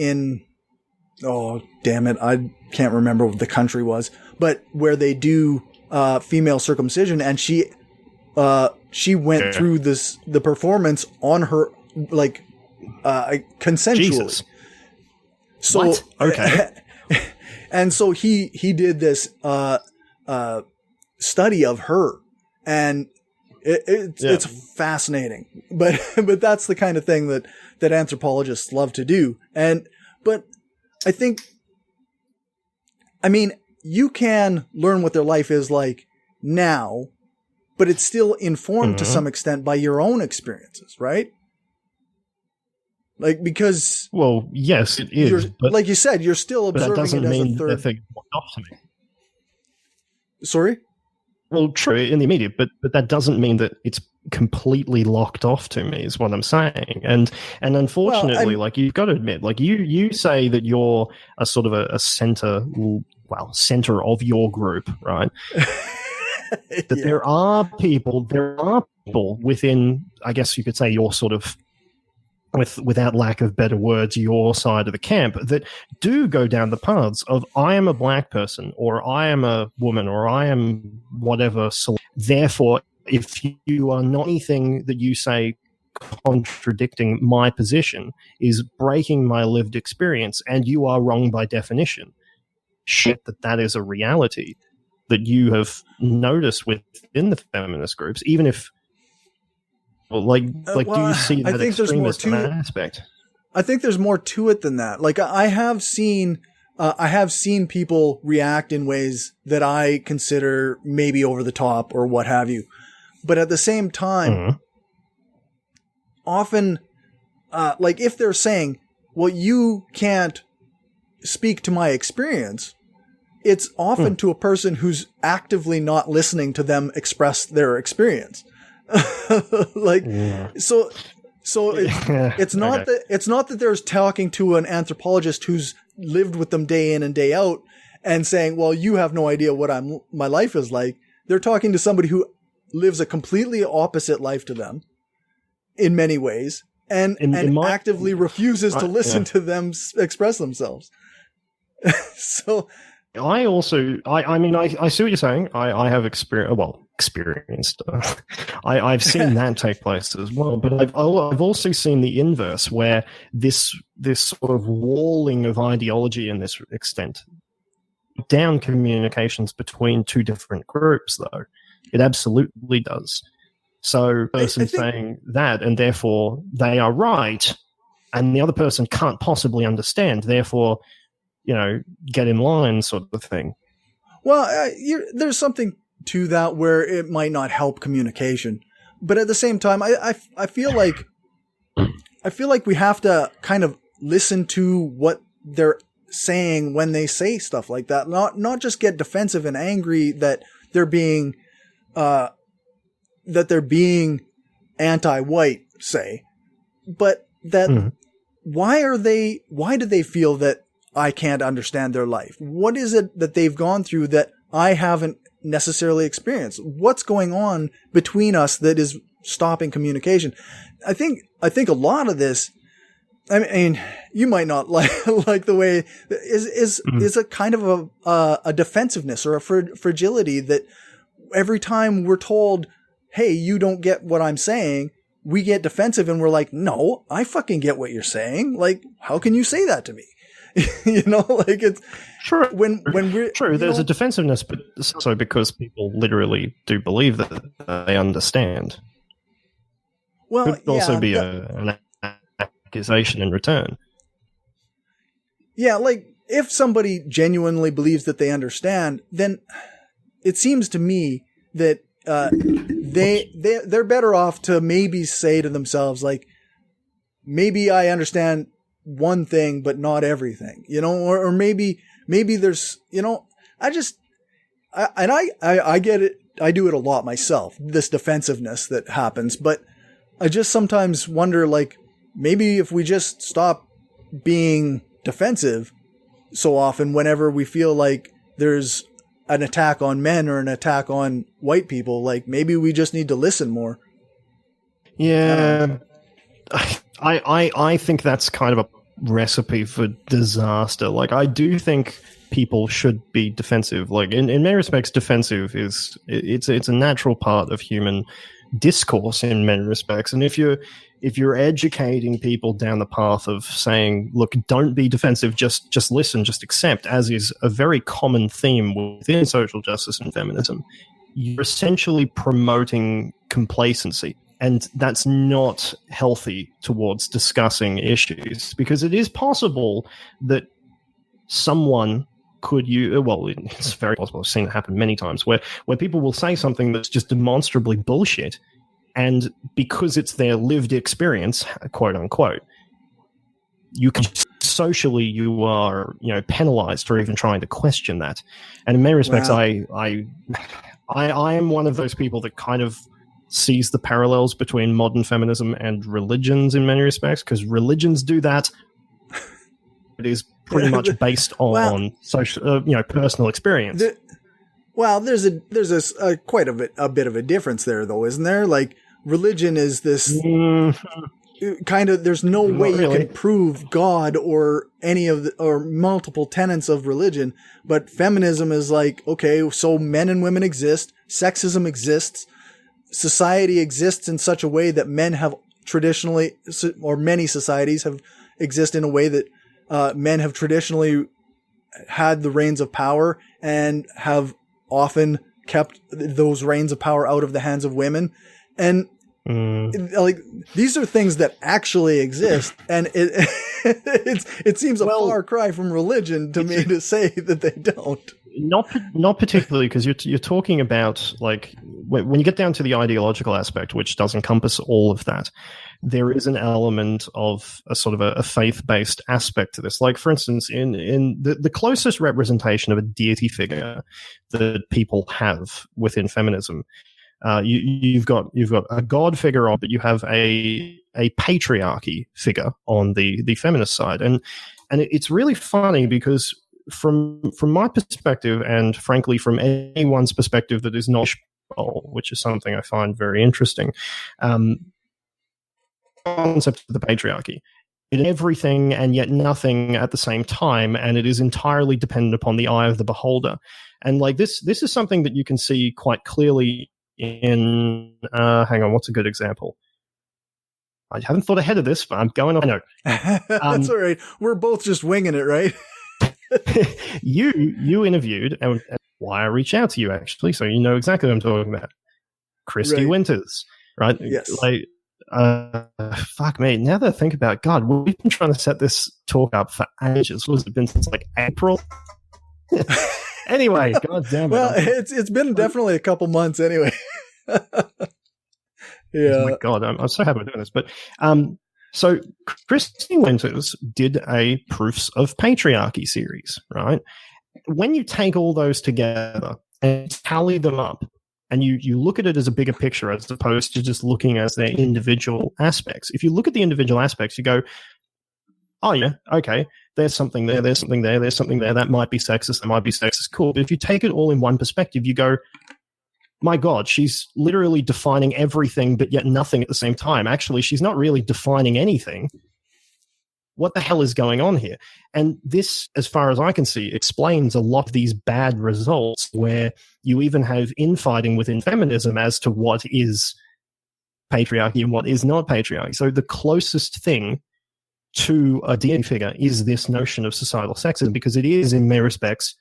can't remember what the country was, but where they do female circumcision, and she went through the performance on her, like, consensually. Jesus. So what? Okay. And so he did this study of her, and it's fascinating, but that's the kind of thing that anthropologists love to do. But I think, I mean, you can learn what their life is like now, but it's still informed to some extent by your own experiences, right? Like, because, well, yes, it is. But, like you said, you're still observing that doesn't it as mean a third. thing locked off to me. Sorry? Well, true in the immediate, but that doesn't mean that it's completely locked off to me, is what I'm saying. And unfortunately, like, you've got to admit, like, you say that you're a sort of a center of your group, right? That there are people within, I guess you could say, your sort of, without lack of better words, your side of the camp, that do go down the paths of, I am a black person, or I am a woman, or I am whatever. So therefore, if you are not anything that you say contradicting my position is breaking my lived experience, and you are wrong by definition. Shit, that is a reality that you have noticed within the feminist groups, even if, do you see that extremist aspect? I think there's more to it than that. Like, I have seen people react in ways that I consider maybe over the top or what have you. But at the same time, often, like, if they're saying, well, you can't speak to my experience, it's often to a person who's actively not listening to them express their experience. So it's not that they're talking to an anthropologist who's lived with them day in and day out and saying, well, you have no idea what my life is like. They're talking to somebody who lives a completely opposite life to them in many ways, and actively refuses to listen to them express themselves. So I see what you're saying. I have experienced. I've seen that take place as well, but I've also seen the inverse, where this sort of walling of ideology in this extent down communications between two different groups, though. It absolutely does. So person saying that, and therefore they are right, and the other person can't possibly understand, therefore, get in line sort of thing. Well, there's something to that where it might not help communication. But at the same time, I feel like we have to kind of listen to what they're saying when they say stuff like that. Not just get defensive and angry that they're being anti-white, say, but that why do they feel that I can't understand their life? What is it that they've gone through that I haven't necessarily experienced? What's going on between us that is stopping communication? I think a lot of this, I mean, you might not like the way is a kind of a defensiveness or a fragility that every time we're told, hey, you don't get what I'm saying, we get defensive and we're like, no, I fucking get what you're saying. Like, how can you say that to me? Like it's true. When we're true, there's a defensiveness, but it's also because people literally do believe that they understand. Well, it could also be an accusation in return. Yeah, like if somebody genuinely believes that they understand, then it seems to me that they're better off to maybe say to themselves, like, maybe I understand one thing, but not everything, or maybe there's, I get it. I do it a lot myself, this defensiveness that happens, but I just sometimes wonder, like, maybe if we just stop being defensive so often whenever we feel like there's an attack on men or an attack on white people, like maybe we just need to listen more. Yeah. I think that's kind of a recipe for disaster. Like, I do think people should be defensive. Like, in many respects, defensive it's a natural part of human discourse in many respects. And if you're educating people down the path of saying, look, don't be defensive, just listen, just accept, as is a very common theme within social justice and feminism, you're essentially promoting complacency. And that's not healthy towards discussing issues, because it is possible that someone it's very possible. I've seen it happen many times where people will say something that's just demonstrably bullshit, and because it's their lived experience, quote unquote, you are penalized for even trying to question that. And in many respects, wow. I am one of those people that kind of sees the parallels between modern feminism and religions in many respects, because religions do that. It is pretty much based on social, personal experience. There's quite a bit of a difference there, though, isn't there? Like, religion is this kind of, there's no way you can prove God or or multiple tenets of religion, but feminism is like, okay, so men and women exist, sexism exists, society exists in such a way that men have traditionally, or many societies exist in a way that men have traditionally had the reins of power and have often kept those reins of power out of the hands of women. And like, these are things that actually exist. And it seems a far cry from religion to me to say that they don't. Not particularly, because you're talking about, like, when you get down to the ideological aspect, which does encompass all of that, there is an element of a sort of a faith-based aspect to this. Like, for instance, in the closest representation of a deity figure that people have within feminism, you've got a god figure, but you have a patriarchy figure on the feminist side, and it's really funny because from my perspective, and frankly from anyone's perspective that is not, which is something I find very interesting, concept of the patriarchy, it is everything and yet nothing at the same time, and it is entirely dependent upon the eye of the beholder. And like this is something that you can see quite clearly in hang on, what's a good example? I haven't thought ahead of this, but I'm going on. I know. That's all right. We're both just winging it, right? You interviewed, and why I reached out to you, actually, so you know exactly what I'm talking about. Christy Winters. right? Yes. Like, fuck me. Now that I think about it, God, we've been trying to set this talk up for ages. What has it been since like April? Anyway, God damn it. Well, it's been definitely a couple months anyway. Yeah. Oh my God, I'm so happy we're doing this. But so Christine Winters did a Proofs of Patriarchy series, right? When you take all those together and tally them up, and you look at it as a bigger picture as opposed to just looking as their individual aspects. If you look at the individual aspects, you go, oh yeah, okay, there's something there, there's something there, there's something there. That might be sexist, that might be sexist, cool. But if you take it all in one perspective, you go, my God, she's literally defining everything but yet nothing at the same time. Actually, she's not really defining anything. What the hell is going on here? And this, as far as I can see, explains a lot of these bad results where you even have infighting within feminism as to what is patriarchy and what is not patriarchy. So the closest thing to a deity figure is this notion of societal sexism, because it is, in many respects,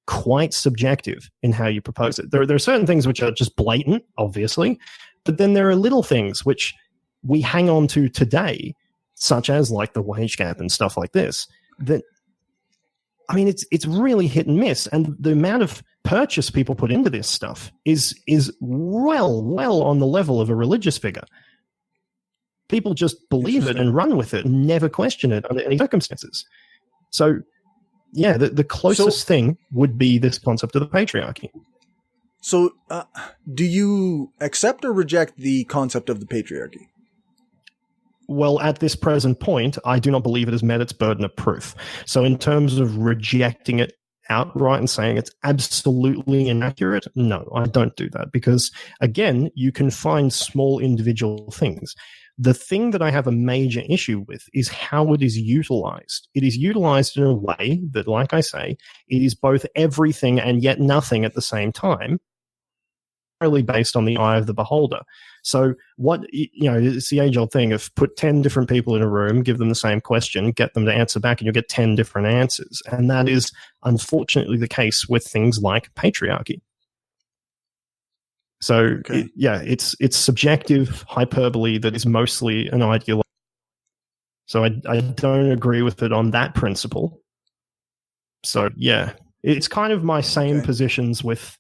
quite subjective in how you propose it. There are certain things which are just blatant, obviously, but then there are little things which we hang on to today, such as like the wage gap and stuff like this, that, I mean, it's really hit and miss. And the amount of purchase people put into this stuff is well on the level of a religious figure. People just believe it and run with it and never question it under any circumstances. So, yeah, the closest thing would be this concept of the patriarchy. So, do you accept or reject the concept of the patriarchy? Well, at this present point, I do not believe it has met its burden of proof. So in terms of rejecting it outright and saying it's absolutely inaccurate, no, I don't do that. Because, again, you can find small individual things. The thing that I have a major issue with is how it is utilized. It is utilized in a way that, like I say, it is both everything and yet nothing at the same time, entirely based on the eye of the beholder. So it's the age-old thing of put 10 different people in a room, give them the same question, get them to answer back, and you'll get 10 different answers. And that is unfortunately the case with things like patriarchy. So, okay. It's subjective hyperbole that is mostly an ideology. So I don't agree with it on that principle. So, yeah, it's kind of my same positions with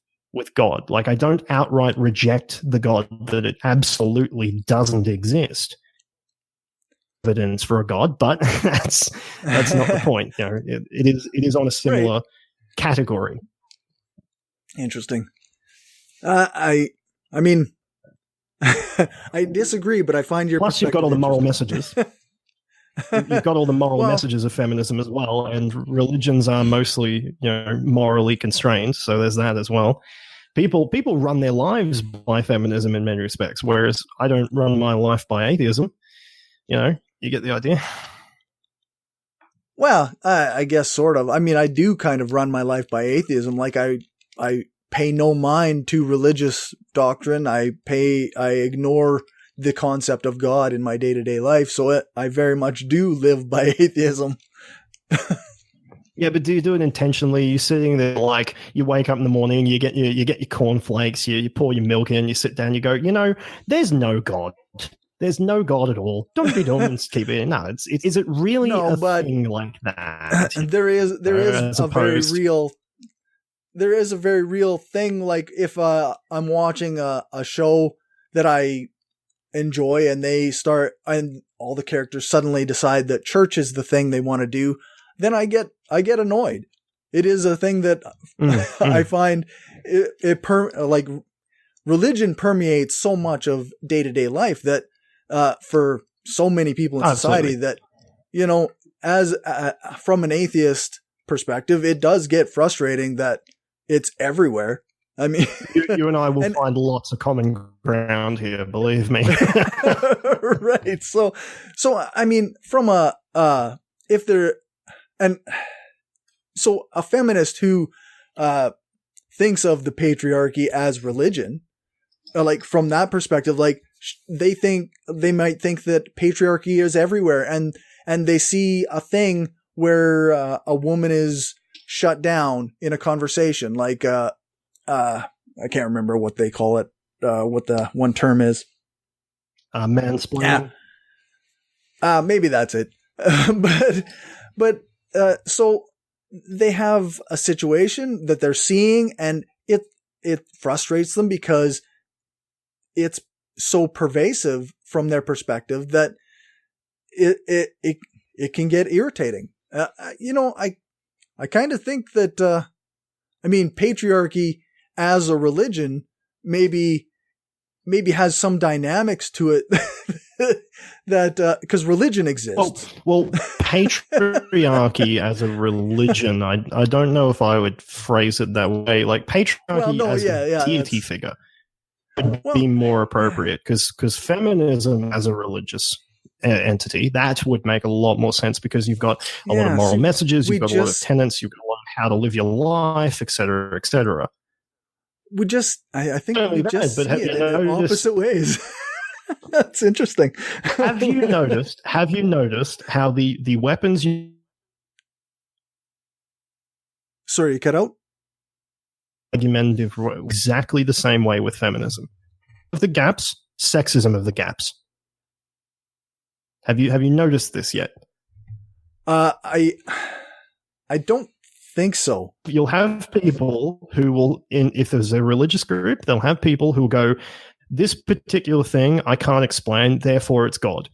God. Like, I don't outright reject the God that it absolutely doesn't exist. Evidence for a God, but that's not the point. You know, it is on a similar category. Interesting. I mean, I disagree, but I find your plus you've got all the moral messages. You've got all the moral messages of feminism as well, and religions are mostly, morally constrained. So there's that as well. People run their lives by feminism in many respects, whereas I don't run my life by atheism. You get the idea. Well, I guess sort of. I mean, I do kind of run my life by atheism. Like I pay no mind to religious doctrine. I ignore the concept of God in my day-to-day life. So I very much do live by atheism. Yeah, but do you do it intentionally? You're sitting there like you wake up in the morning, you get your cornflakes, you pour your milk in, you sit down, you go, there's no God. There's no God at all. Don't be dumb and keep it in. No, is it really a thing like that? There is a very real thing. Like if I'm watching a show that I enjoy and all the characters suddenly decide that church is the thing they want to do, then I get annoyed. It is a thing that I find like religion permeates so much of day-to-day life that for so many people in society that, as from an atheist perspective, it does get frustrating that it's everywhere. I mean, you and I will find lots of common ground here, believe me. Right. So I mean, from a feminist who thinks of the patriarchy as religion, like from that perspective, like they might think that patriarchy is everywhere, and they see a thing where a woman is shut down in a conversation, like I can't remember what they call it, what the one term is. mansplaining. Maybe that's it. but so they have a situation that they're seeing, and it frustrates them because it's so pervasive from their perspective that it can get irritating. I kind of think that, patriarchy as a religion maybe has some dynamics to it that, because religion exists. Well, patriarchy as a religion, I don't know if I would phrase it that way. Like patriarchy as a deity figure would be more appropriate, because feminism as a religious entity, that would make a lot more sense, because you've got a lot of moral messages, you've got a lot of tenets, you've got a lot of how to live your life, etc., etc. I think we just see it in opposite ways. That's interesting. Have you noticed how the weapons Sorry, you cut out? Argumentative exactly the same way with feminism. Of the gaps, sexism of the gaps. Have you noticed this yet? I don't think so. You'll have people who will, if there's a religious group, they'll have people who will go, this particular thing I can't explain, therefore it's God.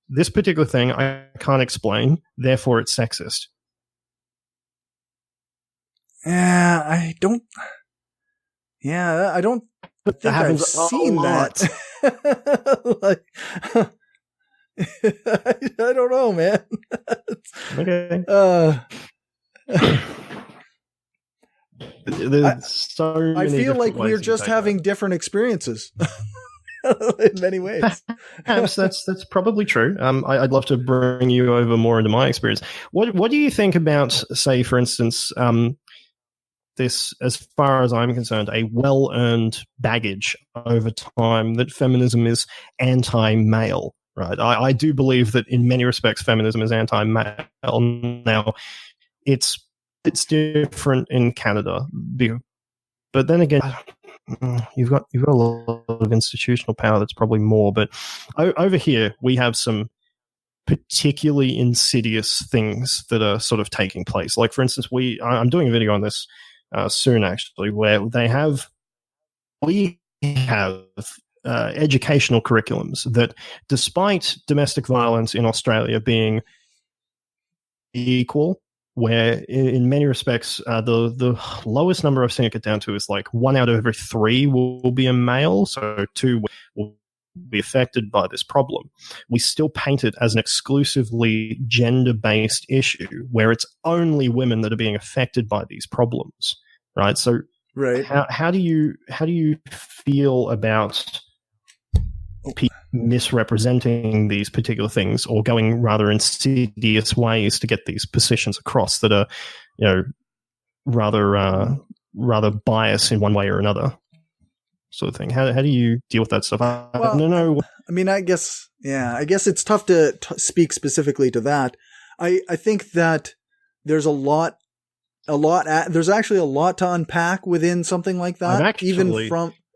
This particular thing I can't explain, therefore it's sexist. I don't think I've seen that. I don't know, man. Okay. I feel like we're just having different experiences in many ways. Perhaps that's probably true. I'd love to bring you over more into my experience. What do you think about, say, for instance, this, as far as I'm concerned, a well-earned baggage over time that feminism is anti-male, right? I do believe that in many respects feminism is anti-male. Now, it's different in Canada, but then again, you've got a lot of institutional power that's probably more. But over here, we have some particularly insidious things that are sort of taking place. Like, for instance, I'm doing a video on this soon, actually, where we have educational curriculums that, despite domestic violence in Australia being equal, where in many respects the lowest number I've seen it get down to is like 1 out of every 3 will be a male, so 2 will be affected by this problem. We still paint it as an exclusively gender-based issue where it's only women that are being affected by these problems, right? So right. How do you feel about people misrepresenting these particular things, or going rather insidious ways to get these positions across that are, rather biased in one way or another, sort of thing? How do you deal with that stuff? I don't know. I mean, I guess it's tough to speak specifically to that. I think that there's there's actually a lot to unpack within something like that.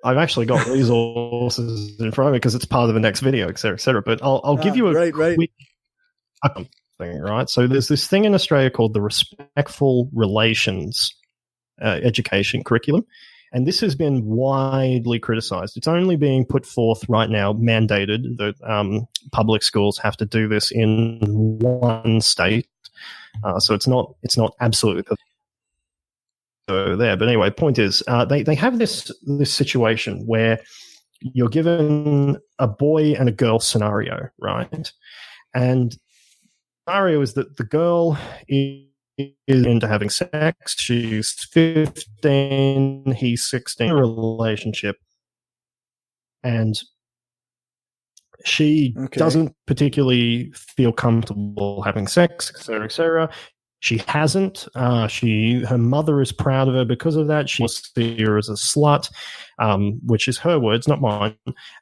I've actually got resources in front of me because it's part of the next video, et cetera, et cetera. But I'll give you a quick thing, right? So there's this thing in Australia called the Respectful Relations Education Curriculum. And this has been widely criticized. It's only being put forth right now, mandated, that public schools have to do this in one state. So it's not absolutely there. But anyway, point is, they have this situation where you're given a boy and a girl scenario, right? And the scenario is that the girl is into having sex. She's 15, he's 16, a relationship, and she doesn't particularly feel comfortable having sex, etc., etc. She hasn't. Her mother is proud of her because of that. She sees her as a slut, which is her words, not mine.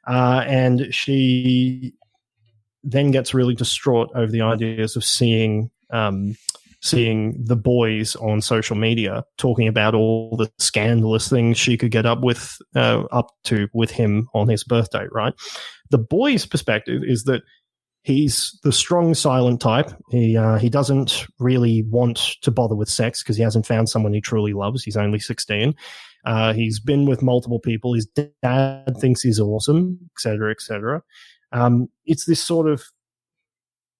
And she then gets really distraught over the ideas of seeing seeing the boys on social media talking about all the scandalous things she could get up to with him on his birthday, right? The boy's perspective is that he's the strong, silent type. He doesn't really want to bother with sex because he hasn't found someone he truly loves. He's only 16. He's been with multiple people. His dad thinks he's awesome, et cetera, et cetera. It's this sort of,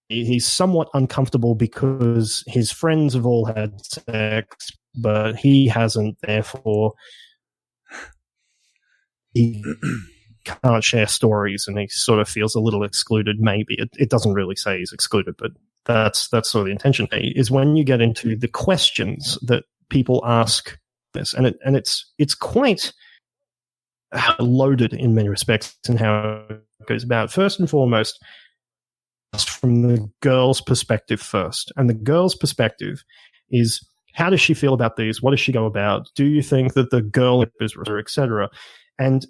he's somewhat uncomfortable because his friends have all had sex, but he hasn't, therefore he can't share stories, and he sort of feels a little excluded, maybe. It doesn't really say he's excluded, but that's sort of the intention, is when you get into the questions that people ask this, and it's quite loaded in many respects in how it goes about. First and foremost, from the girl's perspective first. And the girl's perspective is, how does she feel about these? What does she go about? Do you think that the girl is, etc.? And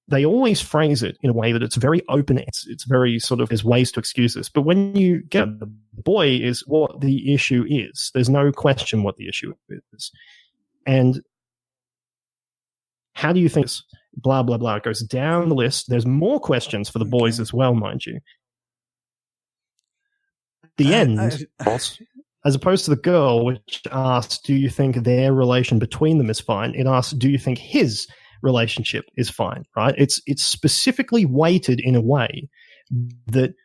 they always phrase it in a way that it's very open. It's very sort of, there's ways to excuse this. But when you get the boy is what the issue is, there's no question what the issue is. And how do you think this? Blah, blah, blah. It goes down the list. There's more questions for the boys as well, mind you. The end, as opposed to the girl, which asks, do you think their relation between them is fine? It asks, do you think his relationship is fine, right? It's specifically weighted in a way that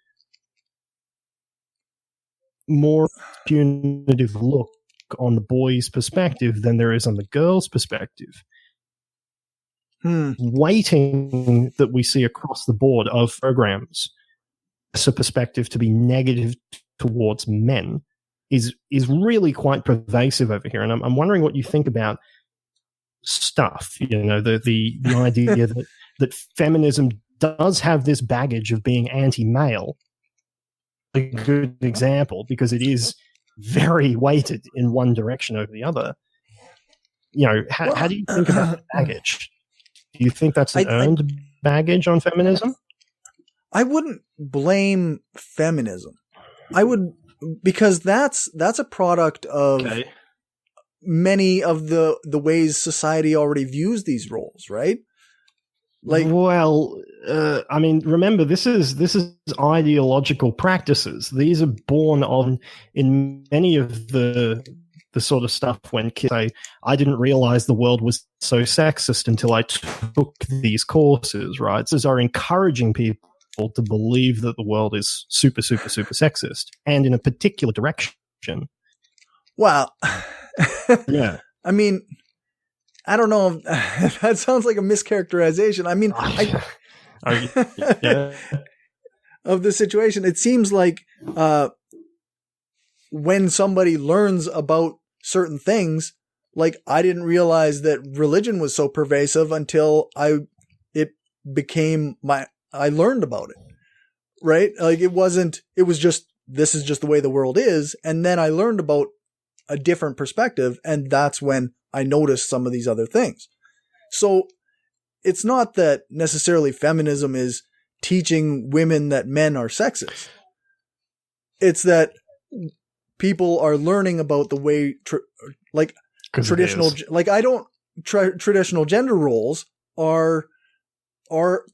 more punitive look on the boy's perspective than there is on the girl's perspective. Weighting that we see across the board of programs, as a perspective to be negative towards men is really quite pervasive over here. And I'm wondering what you think about stuff, the idea that feminism does have this baggage of being anti-male. A good example, because it is very weighted in one direction over the other. How do you think about the baggage? Do you think that's an earned baggage on feminism? I wouldn't blame feminism. I would, because that's a product of many of the ways society already views these roles, right? Like, well, remember, this is ideological practices. These are born on in many of the sort of stuff when kids say, I didn't realize the world was so sexist until I took these courses, right? These are encouraging people to believe that the world is super, super, super sexist and in a particular direction. Well, yeah. I mean, I don't know. That sounds like a mischaracterization. I mean, yeah. of the situation, it seems like when somebody learns about certain things, like I didn't realize that religion was so pervasive until I learned about it, right? Like it was just, this is just the way the world is. And then I learned about a different perspective. And that's when I noticed some of these other things. So it's not that necessarily feminism is teaching women that men are sexist. It's that people are learning about the way, traditional, traditional gender roles are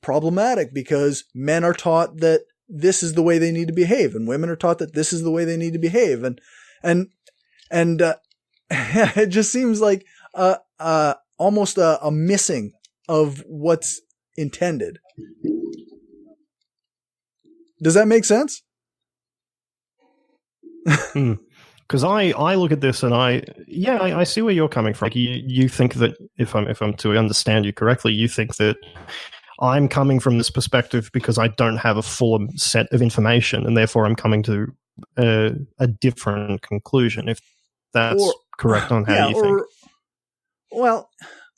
problematic because men are taught that this is the way they need to behave, and women are taught that this is the way they need to behave, and it just seems like almost a missing of what's intended. Does that make sense? Because I look at this and I see where you're coming from. Like you think that if I'm to understand you correctly, you think that I'm coming from this perspective because I don't have a full set of information, and therefore I'm coming to a different conclusion. If that's correct on how you think. Well,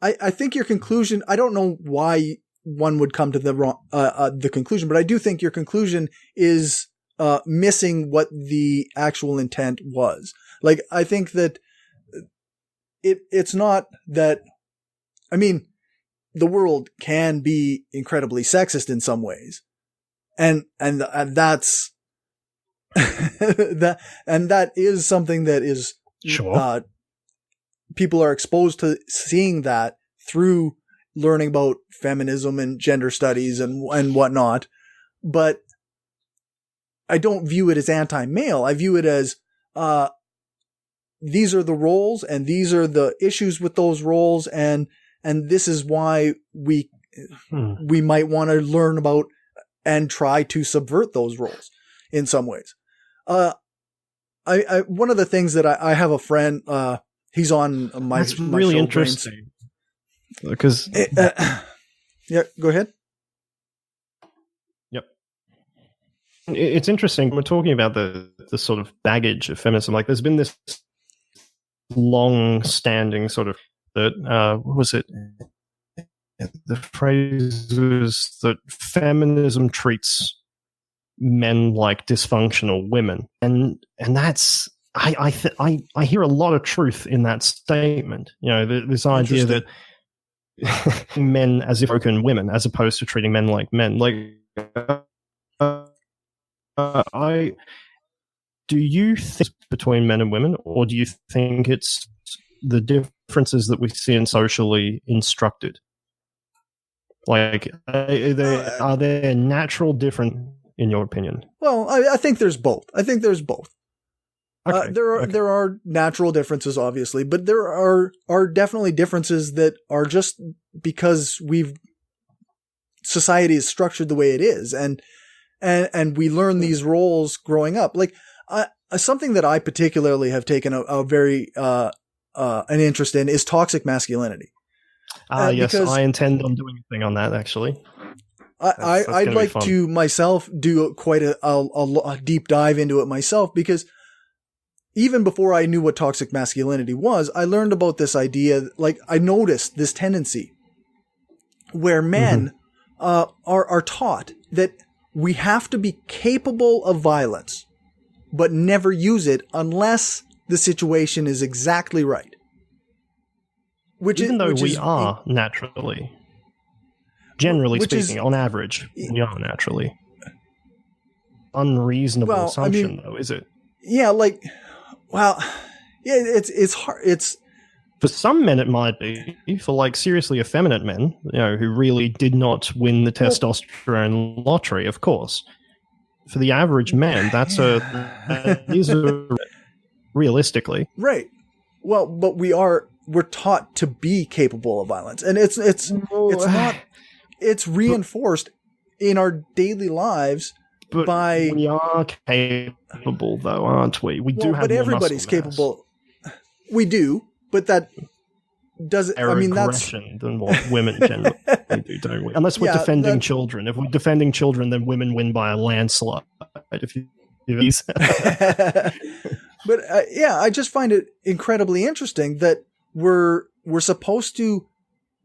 I think your conclusion. I don't know why one would come to the conclusion, but I do think your conclusion is missing what the actual intent was. Like, I think that it's not that, I mean, the world can be incredibly sexist in some ways. And that's that is something that is Sure. People are exposed to seeing that through learning about feminism and gender studies and whatnot. But I don't view it as anti-male. I view it as, these are the roles and these are the issues with those roles. And this is why we might want to learn about and try to subvert those roles in some ways. One of the things that I have a friend, he's on my, That's my really show, interesting. Because yeah, go ahead. Yep, it's interesting. We're talking about the sort of baggage of feminism. Like, there's been this long-standing sort of what was it? The phrase was that feminism treats men like dysfunctional women, and that's I hear a lot of truth in that statement. You know, this idea that men as if broken women, as opposed to treating men like men. Like, do you think between men and women, or do you think it's the differences that we see in socially instructed? Like, are there natural difference in your opinion? Well, I think there's both. Okay. There are natural differences, obviously, but there are definitely differences that are just because society is structured the way it is, and we learn these roles growing up. Like, something that I particularly have taken a very an interest in is toxic masculinity. Yes, I intend on doing a thing on that, actually. I'd like to myself do quite a deep dive into it myself, because even before I knew what toxic masculinity was, I learned about this idea. Like, I noticed this tendency where men are taught that we have to be capable of violence, but never use it unless the situation is exactly right. Even though we are naturally, generally speaking, on average, we are naturally. Unreasonable assumption, though, is it? Yeah, like, well, yeah, it's hard. It's for some men it might be. For like seriously effeminate men, you know, who really did not win the testosterone lottery, of course. For the average man, that is realistically right. Well, but we're taught to be capable of violence, and it's not. It's reinforced in our daily lives. But we are capable, though, aren't we? We do have. But everybody's capable. We do, but that doesn't. I mean, that's than what women generally do, don't we? Unless we're defending children. If we're defending children, then women win by a landslide. If you But I just find it incredibly interesting that we're supposed to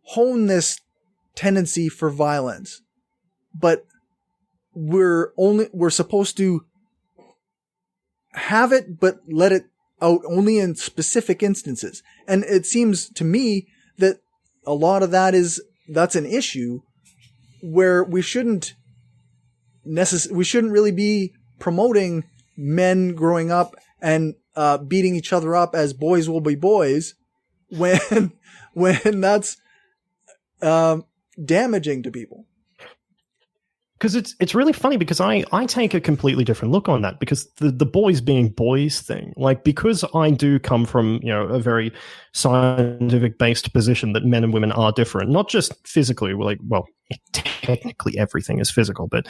hone this tendency for violence, but we're supposed to have it, but let it out only in specific instances. And it seems to me that a lot of that's an issue where we shouldn't really be promoting men growing up and beating each other up as boys will be boys when that's damaging to people. Because it's really funny, because I take a completely different look on that, because the boys being boys thing, like, because I do come from, you know, a very scientific based position that men and women are different, not just physically, like, well, technically everything is physical, but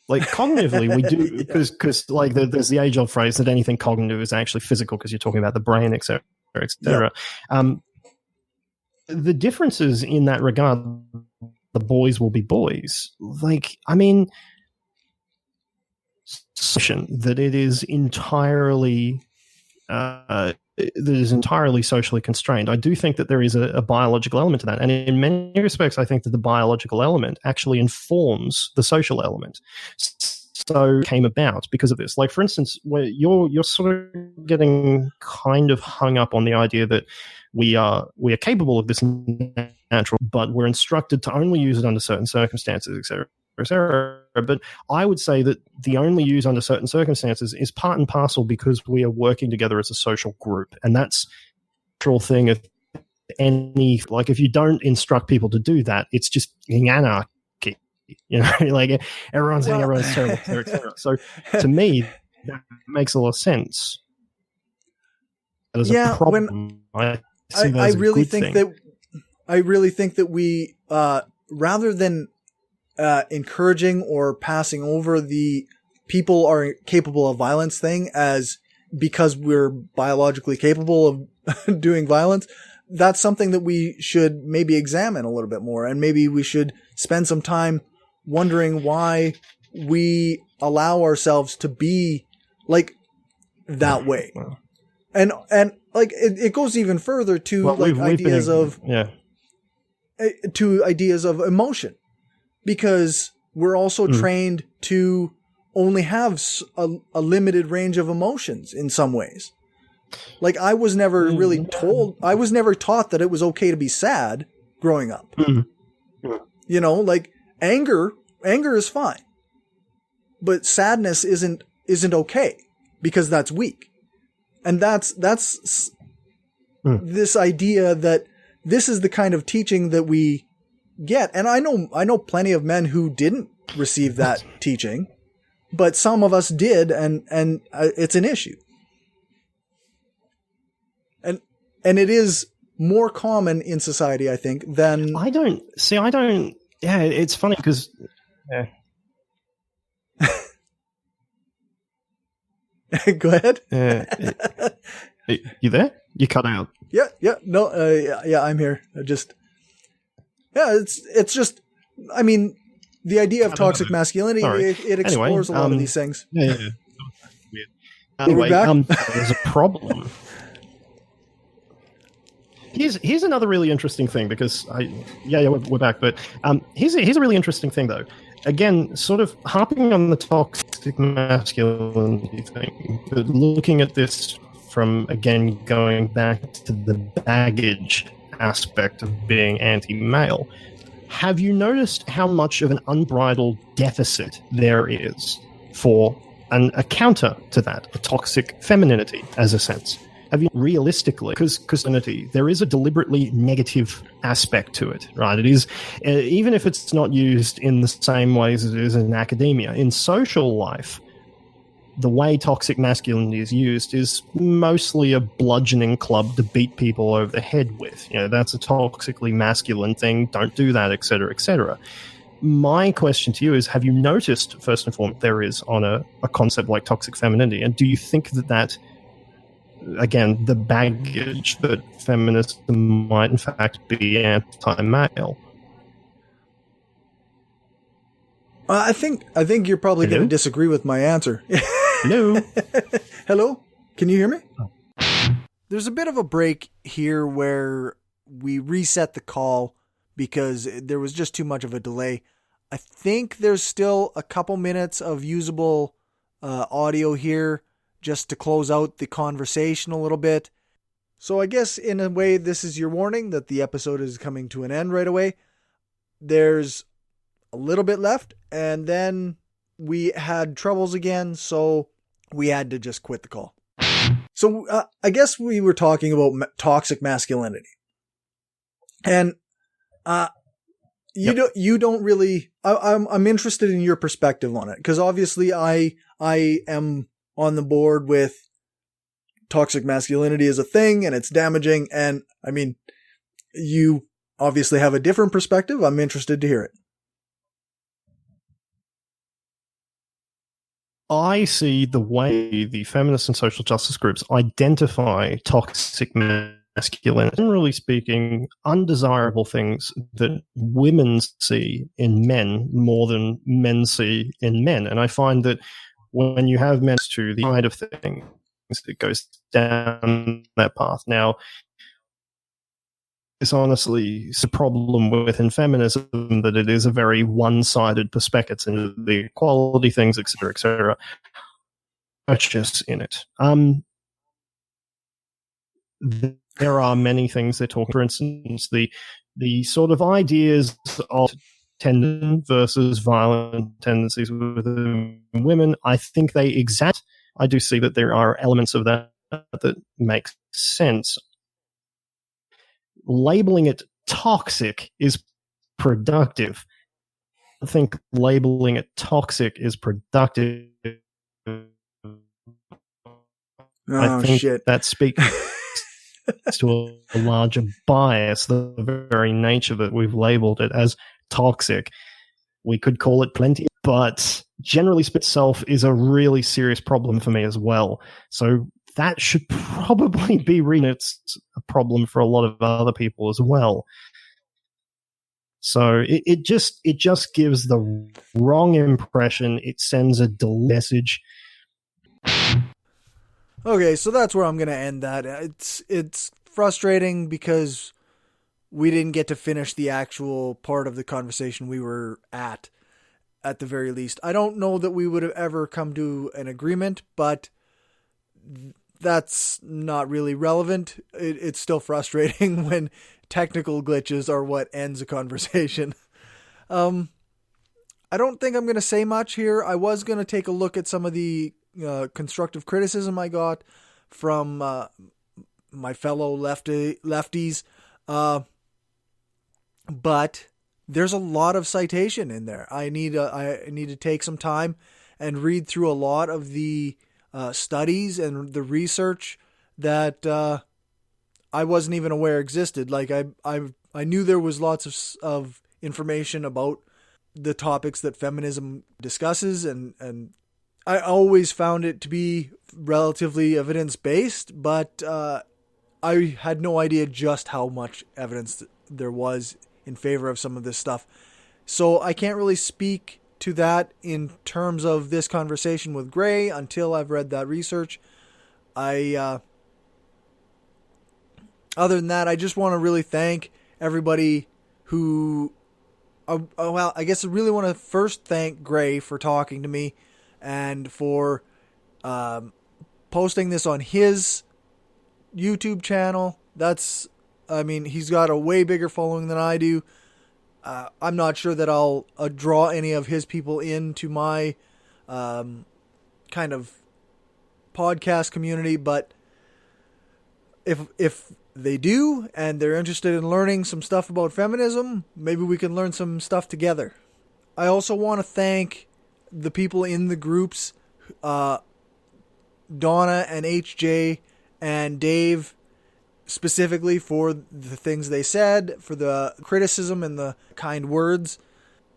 like cognitively we do, because like there's the age old phrase that anything cognitive is actually physical, because you're talking about the brain, etc., etc. Yeah. The differences in that regard, the boys will be boys. Like, I mean, that it is entirely socially constrained. I do think that there is a biological element to that, and in many respects, I think that the biological element actually informs the social element. So it came about because of this. Like, for instance, where you're sort of getting kind of hung up on the idea that we are capable of this natural, but we're instructed to only use it under certain circumstances, etc., etc. But I would say that the only use under certain circumstances is part and parcel because we are working together as a social group, and that's the natural thing of any, like, if you don't instruct people to do that, it's just anarchy. Like everyone's saying everyone's terrible, etc. So to me, that makes a lot of sense. There's a problem. I really think that we rather than encouraging or passing over the people are capable of violence thing as because we're biologically capable of doing violence, that's something that we should maybe examine a little bit more, and maybe we should spend some time wondering why we allow ourselves to be like that way. And like it goes even further to ideas of emotion, because we're also trained to only have a limited range of emotions in some ways. Like I was never really I was never taught that it was okay to be sad growing up. You know, like anger is fine, but sadness isn't okay because that's weak. And that's this idea that this is the kind of teaching that we get. And I know plenty of men who didn't receive that teaching, but some of us did, and it's an issue. And it is more common in society, I think, than yeah, it's funny because Go ahead. You there? You cut out. Yeah. No, yeah, I'm here. It's just, I mean, the idea of toxic masculinity, it explores a lot of these things. Yeah. Anyway, there's a problem. Here's another really interesting thing, because we're back. But here's a really interesting thing, though. Again, sort of harping on the toxic masculinity thing, but looking at this from, again, going back to the baggage aspect of being anti-male. Have you noticed how much of an unbridled deficit there is for a counter to that, a toxic femininity, as a sense? Have you realistically, because there is a deliberately negative aspect to it, right? It is, even if it's not used in the same ways as it is in academia, in social life, the way toxic masculinity is used is mostly a bludgeoning club to beat people over the head with. You know, that's a toxically masculine thing. Don't do that, etc., etc. My question to you is, have you noticed, first and foremost, there is on a concept like toxic femininity, and do you think that again, the baggage that feminism might in fact be anti-male? I think you're probably going to disagree with my answer. Hello? Hello? Can you hear me? There's a bit of a break here where we reset the call because there was just too much of a delay. I think there's still a couple minutes of usable audio here just to close out the conversation a little bit. So I guess in a way, this is your warning that the episode is coming to an end right away. There's a little bit left, and then we had troubles again, so we had to just quit the call. So I guess we were talking about toxic masculinity. And you don't really, I'm interested in your perspective on it, because obviously I am on the board with toxic masculinity as a thing, and it's damaging. And I mean, you obviously have a different perspective. I'm interested to hear it. I see the way the feminist and social justice groups identify toxic masculinity, generally speaking, undesirable things that women see in men more than men see in men. And I find that when you have men to the side of things, it goes down that path. Now, it's honestly a problem within feminism that it is a very one-sided perspective. It's into the equality things, etc., etc. Just in it. There are many things they're talking. For instance, the sort of ideas of versus violent tendencies within women. I think they exact. I do see that there are elements of that make sense. Labeling it toxic is productive. I think labeling it toxic is productive. I think that speaks to a larger bias, the very nature that we've labeled it as toxic. We could call it plenty, but generally itself is a really serious problem for me as well. So that should probably be it's a problem for a lot of other people as well. So it just gives the wrong impression. It sends a message. Okay, so that's where I'm going to end that. It's frustrating because we didn't get to finish the actual part of the conversation we were at the very least. I don't know that we would have ever come to an agreement, but that's not really relevant. It's still frustrating when technical glitches are what ends a conversation. I don't think I'm going to say much here. I was going to take a look at some of the constructive criticism I got from my fellow lefties, but there's a lot of citation in there. I need to take some time and read through a lot of the studies and the research that I wasn't even aware existed. Like I knew there was lots of information about the topics that feminism discusses, and I always found it to be relatively evidence-based, but I had no idea just how much evidence there was in favor of some of this stuff. So I can't really speak to that in terms of this conversation with Gray until I've read that research. Other than that, I just want to really thank everybody who, I guess I really want to first thank Gray for talking to me and for posting this on his YouTube channel. He's got a way bigger following than I do. I'm not sure that I'll draw any of his people into my kind of podcast community, but if they do and they're interested in learning some stuff about feminism, maybe we can learn some stuff together. I also want to thank the people in the groups, Donna and HJ and Dave, specifically for the things they said, for the criticism and the kind words.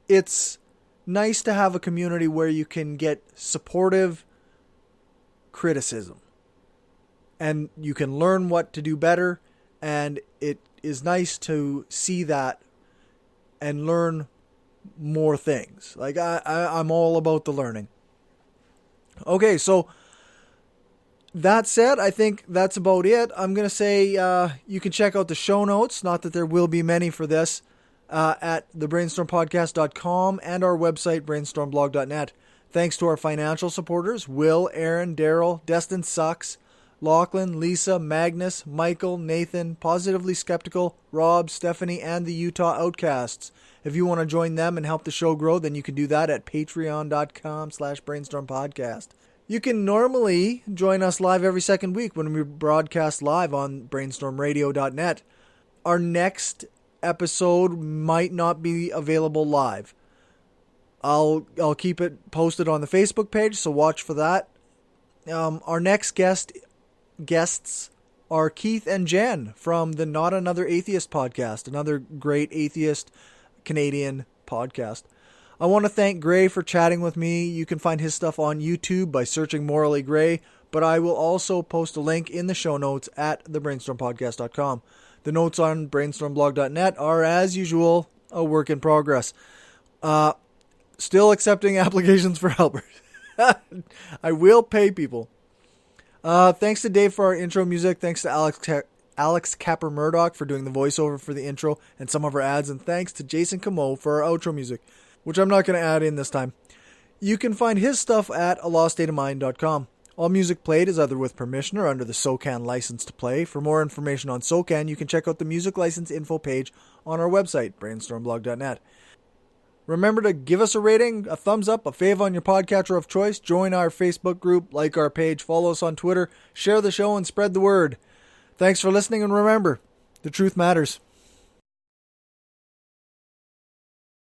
It's nice to have a community where you can get supportive criticism and you can learn what to do better, and it is nice to see that and learn more things. Like I'm all about the learning. Okay, so that said, I think that's about it. I'm going to say you can check out the show notes, not that there will be many for this, at thebrainstormpodcast.com and our website, brainstormblog.net. Thanks to our financial supporters, Will, Aaron, Daryl, Destin Sucks, Lachlan, Lisa, Magnus, Michael, Nathan, Positively Skeptical, Rob, Stephanie, and the Utah Outcasts. If you want to join them and help the show grow, then you can do that at patreon.com/brainstormpodcast. You can normally join us live every second week when we broadcast live on brainstormradio.net. Our next episode might not be available live. I'll keep it posted on the Facebook page, so watch for that. Our next guests are Keith and Jen from the Not Another Atheist podcast, another great atheist Canadian podcast. I want to thank Gray for chatting with me. You can find his stuff on YouTube by searching Morally Gray, but I will also post a link in the show notes at thebrainstormpodcast.com. The notes on brainstormblog.net are, as usual, a work in progress. Still accepting applications for helpers. I will pay people. Thanks to Dave for our intro music. Thanks to Alex Capper Murdoch for doing the voiceover for the intro and some of our ads. And thanks to Jason Camo for our outro music, which I'm not going to add in this time. You can find his stuff at aloststateofmind.com. All music played is either with permission or under the SOCAN license to play. For more information on SOCAN, you can check out the music license info page on our website, brainstormblog.net. Remember to give us a rating, a thumbs up, a fave on your podcatcher of choice, join our Facebook group, like our page, follow us on Twitter, share the show, and spread the word. Thanks for listening, and remember, the truth matters.